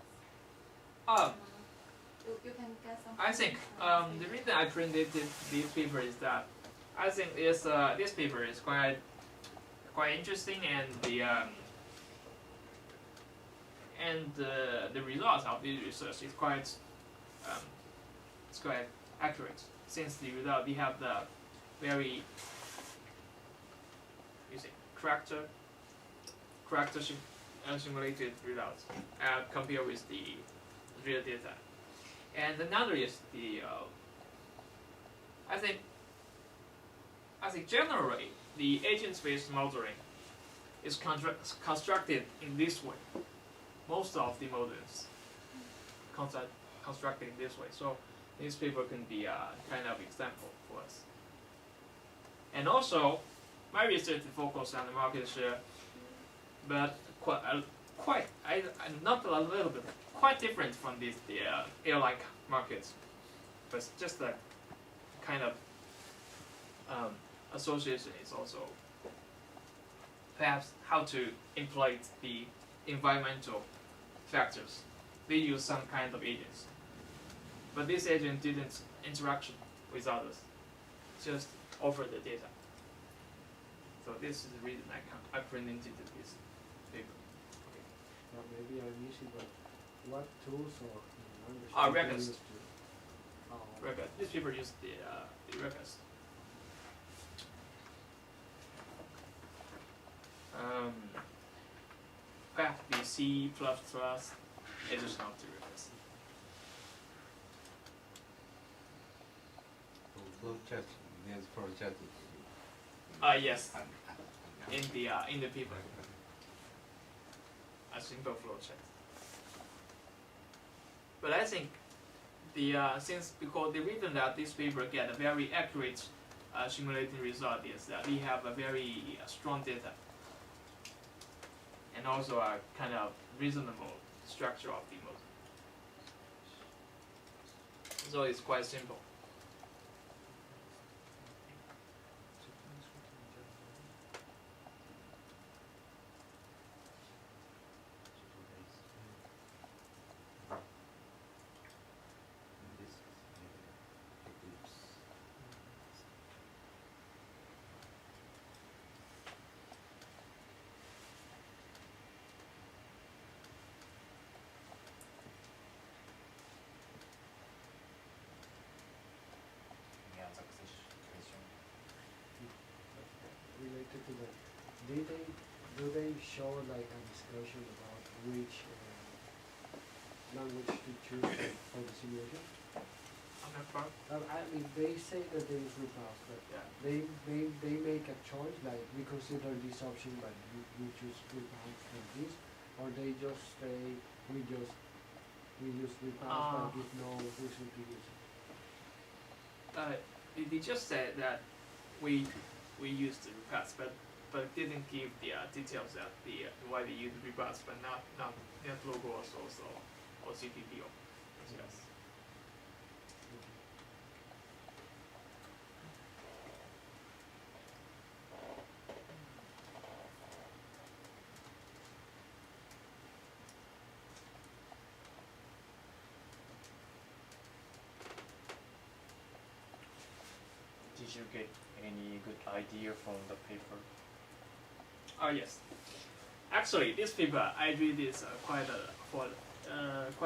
You can get some. I think the reason I printed this paper is that I think this paper is quite interesting, and the results of this research is quite accurate, since the result we have the very character simulated results compared with the real data. And another is the I think generally the agent-based modeling is constructed in this way. Most of the models constructed in this way. So this paper can be a kind of example for us. And also, my research focused on the market share, but not a little bit, quite different from the airline markets, but just a kind of association is also perhaps how to employ the environmental factors. They use some kind of agents, but this agent didn't interaction with others, just offer the data. So this is the reason I printed this paper. Maybe I miss it, but what tools or Records. used to? Record. This paper used the records. C++, additional derivatives. Flowchart means flowchart. Yes, in the paper, a simple flowchart. But I think because the reason that this paper get a very accurate simulating result is that we have a very strong data and also a kind of reasonable structure of the model. So it's quite simple. Related to that, do they show like a discussion about which language to choose for the simulation? On that part, I mean, they say that there is repulse, but yeah. they make a choice like we consider this option, but we choose repulse from this, or they just say we use repulse, but with no reason to use it. They just said that we used the repulse, but didn't give the details that the why they use repulse, but not NetLogos also or CPPO. Yes. Did you get any good idea from the paper? Yes. Actually, this paper I read this quite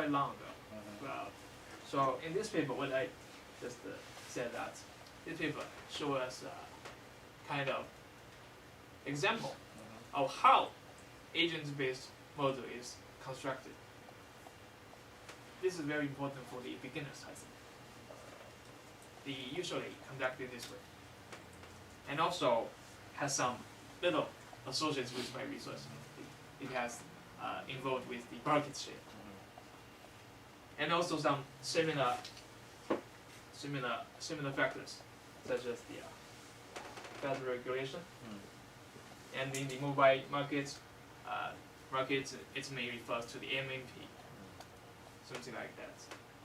long ago. So in this paper, what I just said that this paper shows us kind of example of how agent-based model is constructed. This is very important for the beginners, I think. They usually conduct it this way, and also has some little associates with my research. It has involved with the market share, and also some similar factors, such as the Fed regulation, and in the mobile markets, it may refer to the MMP, something like that.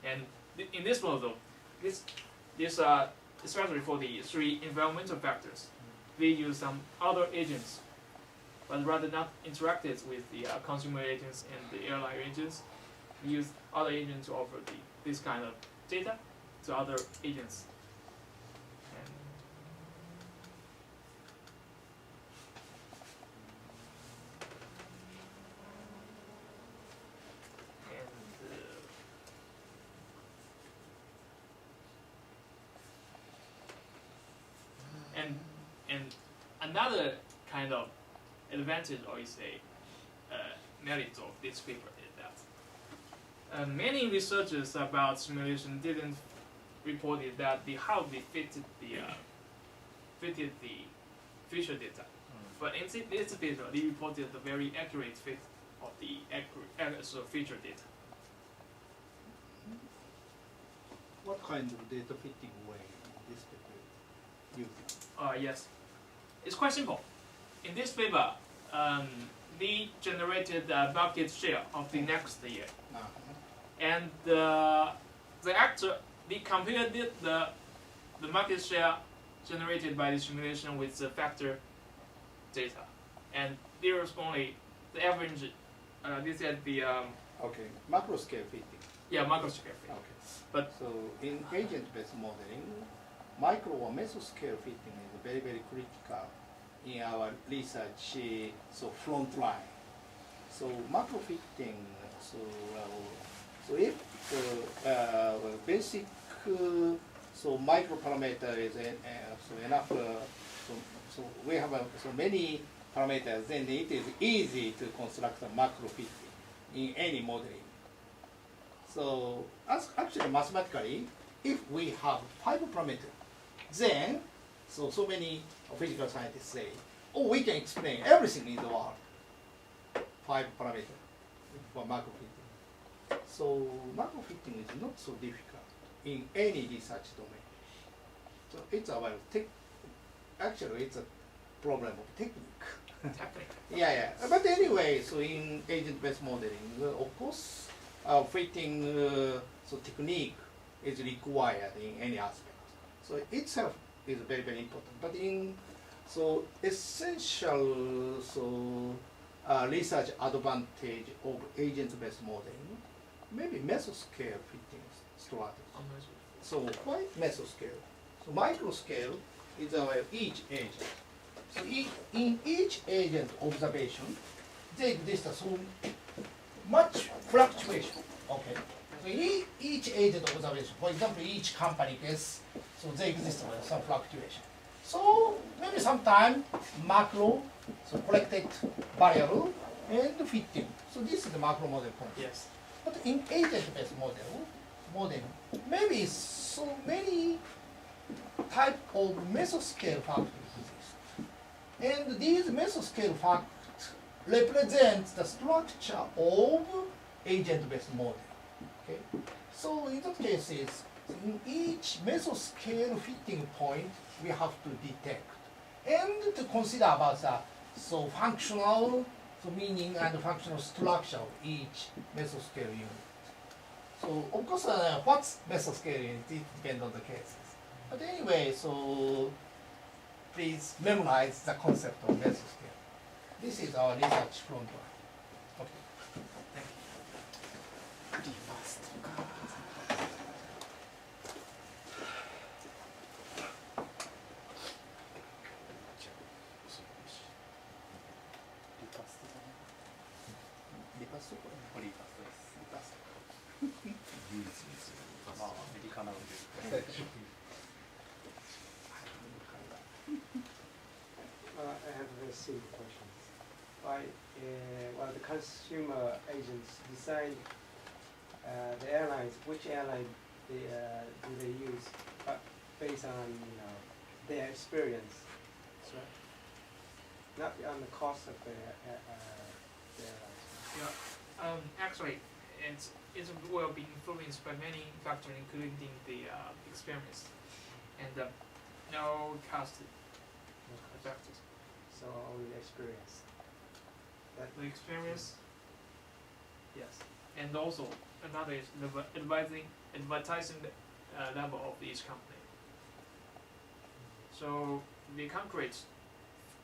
And in this model, this especially for the three environmental factors, we use some other agents, but rather not interacted with the consumer agents and the airline agents. We use other agents to offer this kind of data to other agents. And another kind of advantage, or you say merit of this paper is that many researchers about simulation didn't report that how they fitted the feature data, but in this paper they reported the very accurate fit of the feature data. What kind of data fitting way this paper used? Yes, it's quite simple. In this paper, we generated a market share of the next year, and we compared the market share generated by the simulation with the factor data, and there was only the average. This is the Okay, macro scale fitting. yeah, macro scale fitting. Okay. But So in agent-based modeling, micro or mesoscale fitting is very, very critical in our research, so front line. So macro fitting, so if basic so micro parameter is so enough, so we have so many parameters, then it is easy to construct a macro fitting. in any modeling. So actually mathematically, if we have 5 parameters, then so many physical scientists say, oh, we can explain everything in the world. 5 parameters for macro fitting. So macro fitting is not so difficult in any research domain. So it's about actually it's a problem of technique. Yeah. But anyway, so in agent-based modeling, of course, fitting so technique is required in any aspect. So itself is very, very important. But in so essential research advantage of agent-based modeling, maybe mesoscale fitting strategy. So why mesoscale? So microscale is our each agent. So in each agent observation, there exists so much fluctuation. Okay. So in each agent observation, for example, each company gets, so there exists some fluctuation. So maybe sometime macro, so collected variable and fitting. So this is the macro model concept. Yes. But in agent-based model, maybe so many type of mesoscale factors exist. And these mesoscale factors represent the structure of agent-based model. Okay? So in those cases, in each mesoscale fitting point, we have to detect and to consider about the functional meaning and functional structure of each mesoscale unit. So of course, what's mesoscale unit, it depends on the cases. But anyway, so please memorize the concept of mesoscale. This is our research front line. Okay. Thank you. I have a very simple question. Why, while the consumer agents decide the airlines, which airline do they use, but based on their experience, so not on the cost of the airlines. Yeah. Actually, it will be influenced by many factors, including the experience and no cost factors. So only the experience. The experience, yes, and also another is the advertising level of each company. So the concrete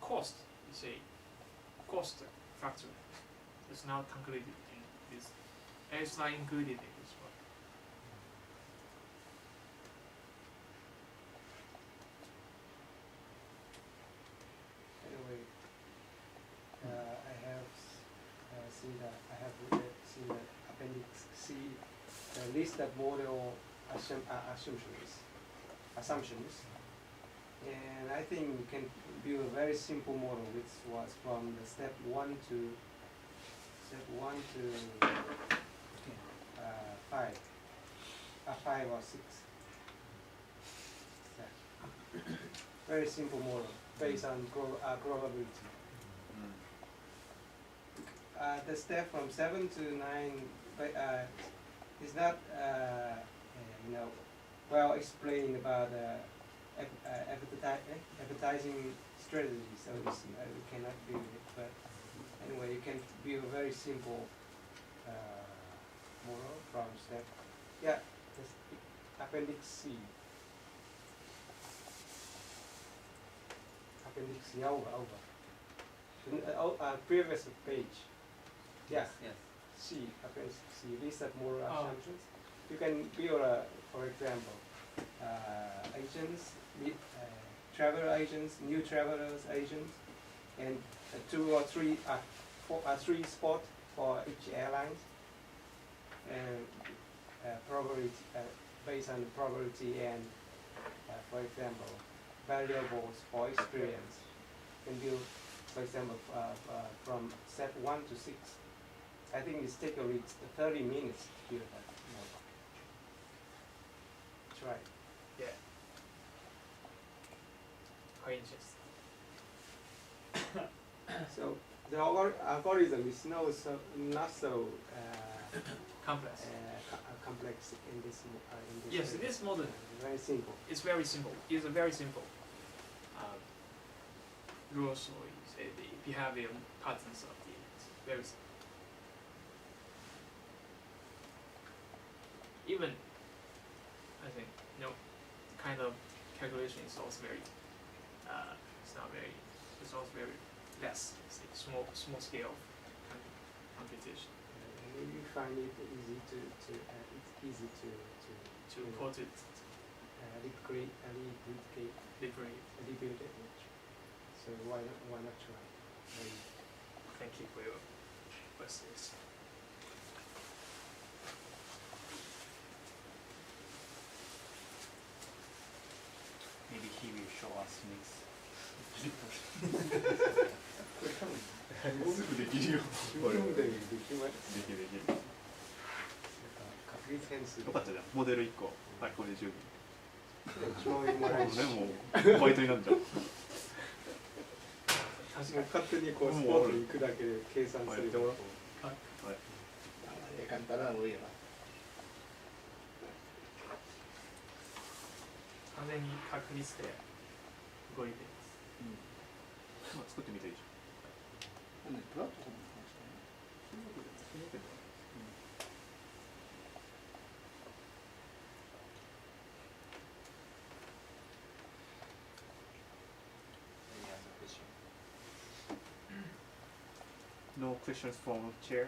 cost, you say, cost factor is not included in this. It's not included in this one. Anyway, I have seen the appendix C, the list of model assumptions, and I think we can build a very simple model, which was from the step 1 to 5 or 6. Very simple model based on probability. The step from 7 to 9 is not well explained about advertising strategy, so we cannot build it. But anyway, you can build a very simple model from step. Yeah, appendix C. Appendix C, over. Previous page. Yeah. Yes. C, appendix C, list of model assumptions. You can build, for example, agents, travel agents, new travelers agents, and 2 or 3, 3 spots for each airline, and probability based on the probability and, for example, variables for experience. You can build, for example, from step 1 to 6. I think it's take a 30 minutes to build that model. Try. Yeah. Quite interesting. So the algorithm is not so Complex. complex in this. Yes, it is modern. Very simple. It's very simple. It's a very simple rules or you say the behavior patterns of the events. Very simple. Even I think kind of calculation is also very it's not very it's also very less. It's a small scale of computation. And you find it easy to put it rebuild it. So why not try? Thank you for your questions. Maybe he will show us next. すぐできるよ。これできます。できるできる。確率変数。よかったじゃん。モデル1個。はい、これで十分。1万円もらえるし。でもバイトになっちゃう。勝手にこうスポーツに行くだけで計算すると。はい。簡単なのいいな。完全に確率で動いています。まあ作ってみていいじゃん。プラットフォームの話ね。そういうわけでそういうわけではない。Any other question? No questions from chair.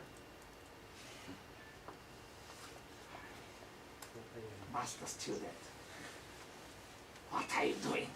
Master student, what are you doing?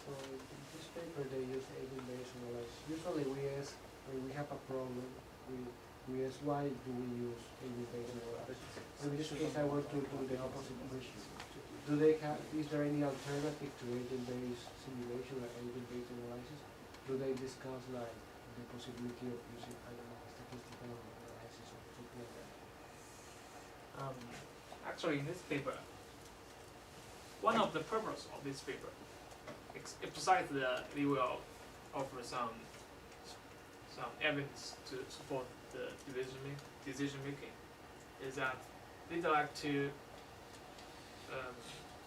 So in this paper they use agent-based analysis. Usually we ask when we have a problem, we ask why do we use agent-based analysis. In this case I want to do the opposite question. Do they have, is there any alternative to agent-based simulation or agent-based analysis? Do they discuss like the possibility of using, I don't know, statistical analysis or something like that? Actually, in this paper, one of the purpose of this paper, besides that we will offer some evidence to support the decision making, is that we'd like to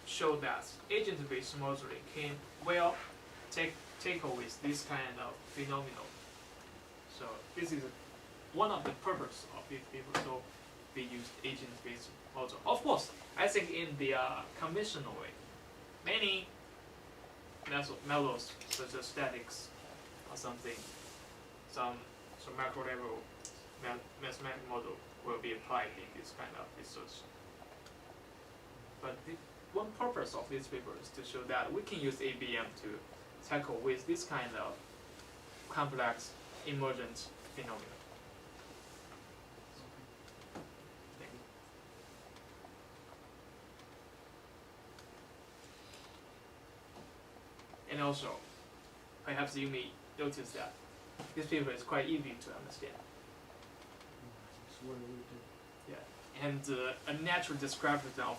show that agent-based modeling can well take over this kind of phenomenon. So this is one of the purpose of this paper. So we use agent-based model. Of course, I think in the conventional way, many methods such as statics or something, some macro level mathematical model will be applied in this kind of research. But the one purpose of this paper is to show that we can use ABM to tackle with this kind of complex emergent phenomena. And also, perhaps you may notice that this paper is quite easy to understand. It's what we do. Yeah, and a natural description of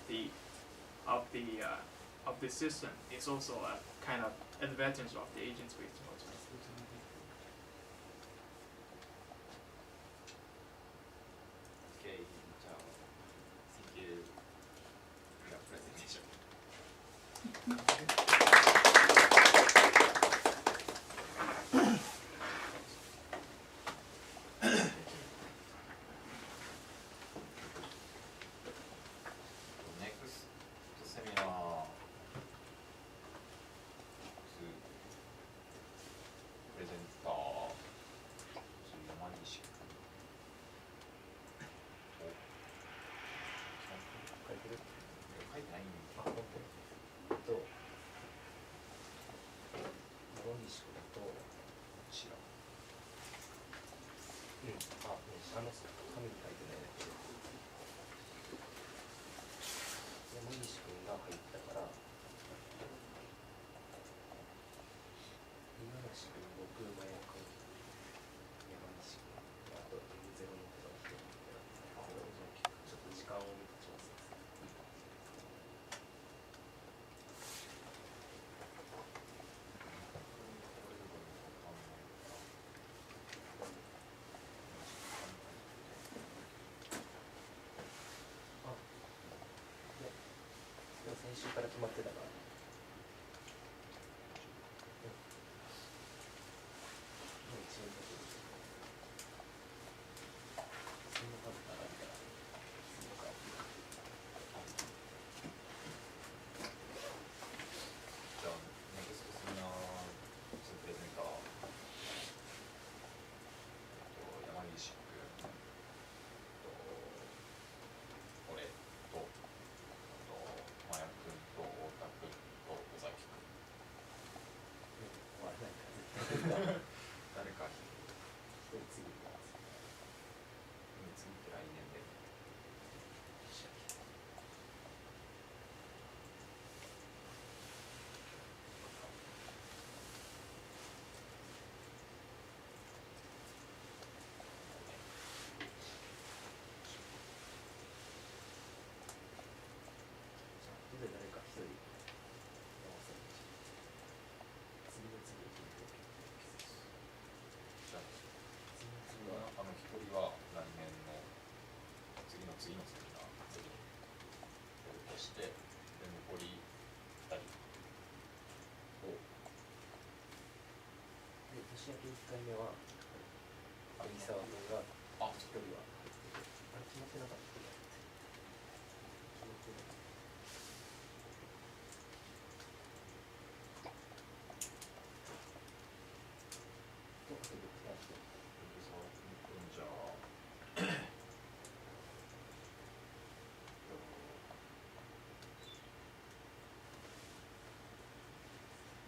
the system is also a kind of advantage of the agent-based model. Okay, so thank you for your presentation. 紙に書いてないだけで山岸君が入ったから五十嵐君、僕、真矢君、山岸君、あと M0 の手が来てるんで、ちょっと時間を見て調整する。先週から決まってたから。じゃあ、ネクストセミナープレゼンター、山岸君、俺と、麻也君と太田君と尾崎君。誰か一人次に次って来年で。後で誰か一人合わせるし、次の次に決めておけばじゃあ、次は一人は来年の次の次のセミナー次にやるとして、で残り2人をで、年明け1回目は三沢君が1人は入ってて、あれ決まってなかったっけ？決まってない。と、あと僕たちとじゃあ、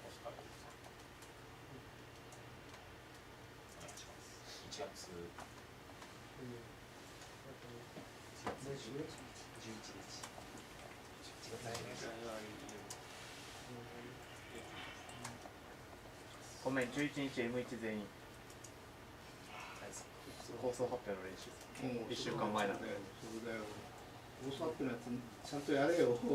オスカルさん、お願いします。1月11日。ごめん、11日 M1 全員放送発表の練習もう1週間前なんで。そうだよ。放送発表のやつちゃんとやれよ。そ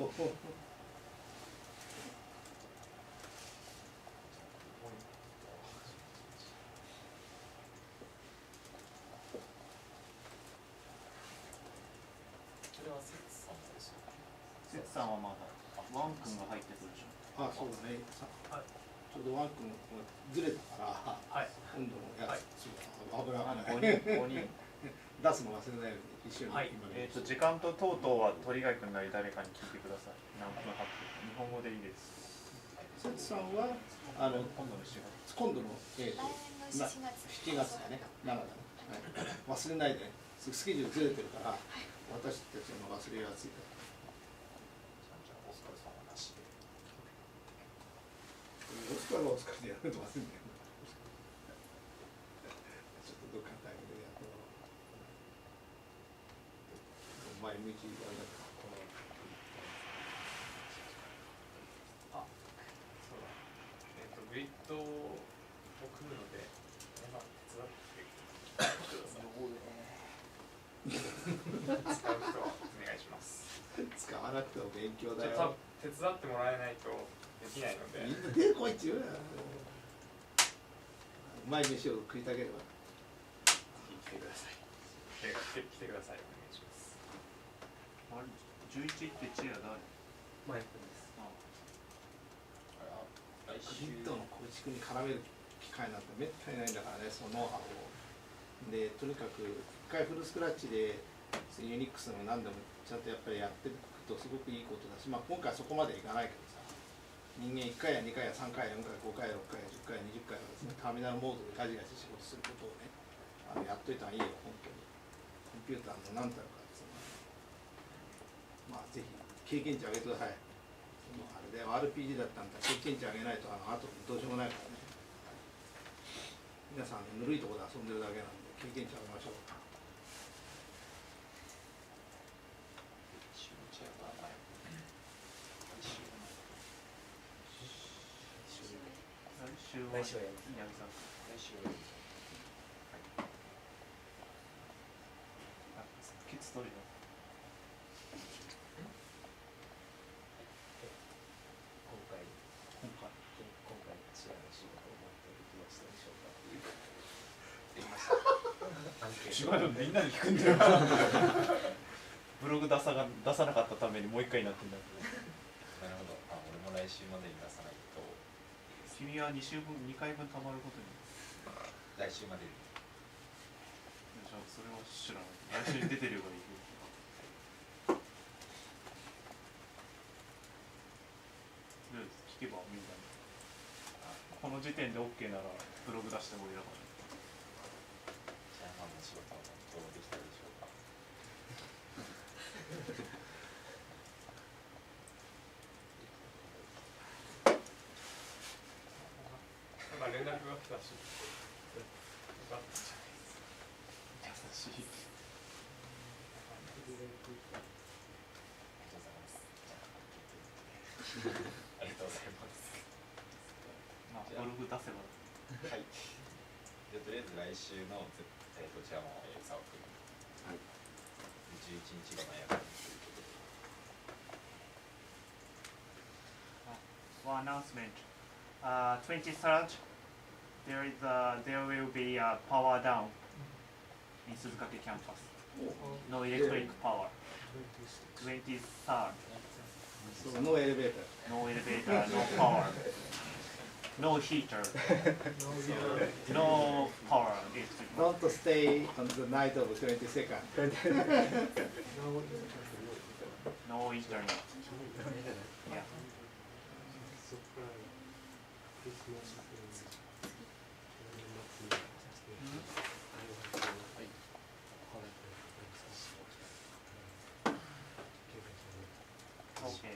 れは節さんですよ。節さんはまだワン君が入ってくるでしょ。あ、そうだね。ちょうどワン君がずれたから、今度のやつ、そうだ、危ない。5人出すの忘れないように一緒に今ね。時間と等々は鳥貝君なり誰かに聞いてください。何分発表、日本語でいいです。節さんは今度の7月。今度の来年の7月。7月だね。7だね。忘れないで。スケジュールずれてるから、私たちの忘れやすいから。じゃあ、オスカルさんはなしで。オスカルはオスカルでやると忘れない。ちょっとどっかのタイミングでやってもらおう。前向きあれだから。あ、そうだ。グリッドを組むので、手伝ってください。使う人はお願いします。使わなくても勉強だちょっよ。と手伝ってもらえないとできないので。みんな出てこいって言うよ。うまい飯を食いたければ来てください。来てください。お願いします。11ってチア誰？マイクです。グリッドの構築に絡める機会なんてめったにないんだからね、そのノウハウを。で、とにかく一回フルスクラッチでユニックスの何でもちゃんとやっぱりやっていくとすごくいいことだし、まあ、今回そこまでいかないけどさ、人間1回や2回や3回や4回5回6回や10回や20回はですね、ターミナルモードでガジガジ仕事することをね、やっといたらいいよ、本当に。コンピューターの何たるかですね。まあ、ぜひ経験値上げてください。あれで RPG だったんだ、経験値上げないとあとどうしようもないからね。皆さんぬるいところで遊んでるだけなんで、経験者を見ましょう。来週はやる。来週はケツ取るよ。今回シェアの仕事を持ってできましたでしょうかっていうできました。違うよ、みんなに聞くんだよ。ブログ出さなかったためにもう一回になってんだ。なるほど。あ、俺も来週までに出さないと。君は2回分たまることに。来週までに。じゃあそれは知らない。来週に出てればいい。聞けばみんなに。この時点で OK ならブログ出してもいいだから。チャーハンの仕事はどうできたでしょうか。なんか連絡が来たし、よかったじゃないですか。優しい。ありがとうございます。まあ、ブログ出せば。はい。じゃあとりあえず来週のチェアマンは沢君。はい。11日がマヤ君ということで。One announcement. 23rd, there will be a power down in Suzukake campus. No electric power. 23rd. So no elevator. No elevator, no power. No heater. No power. Don't stay on the night of 22nd. No internet. Yeah. Okay.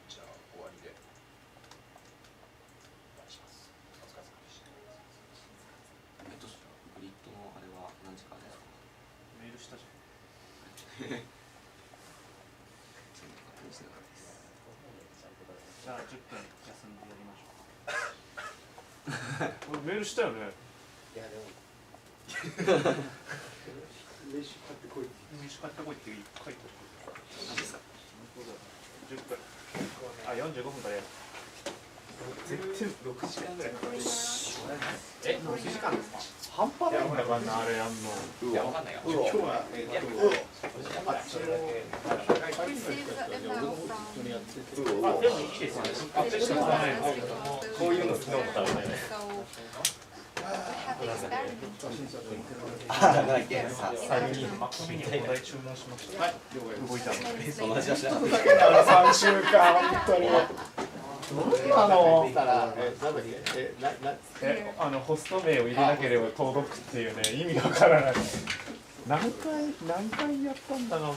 じゃあ終わりで。お願いします。お疲れ様でした。グリッドのあれは何時からですか？メールしたじゃん。全然確認してなかったです。じゃあ10分休んでやりましょう。メールしたよね。いやでも名刺買ってこいって名刺買ってこいって書いてある。何ですか10分。あ、45分からやる。絶対6時間ぐらいかかる。え、6時間ですか？半端ないんだからな、あれやんの。いや、わかんないよ。今日はそれだけ。 Receive the email from あ、でもいいですよね。アップしてもらわないの。こういうの昨日も食べたね。あ、なんだっけ3人マックミにお題注文しました。はい、動いたの。同じ足だった3週間本当にホスト名を入れなければ届くっていうね、意味がわからない。何回やったんだな、もう。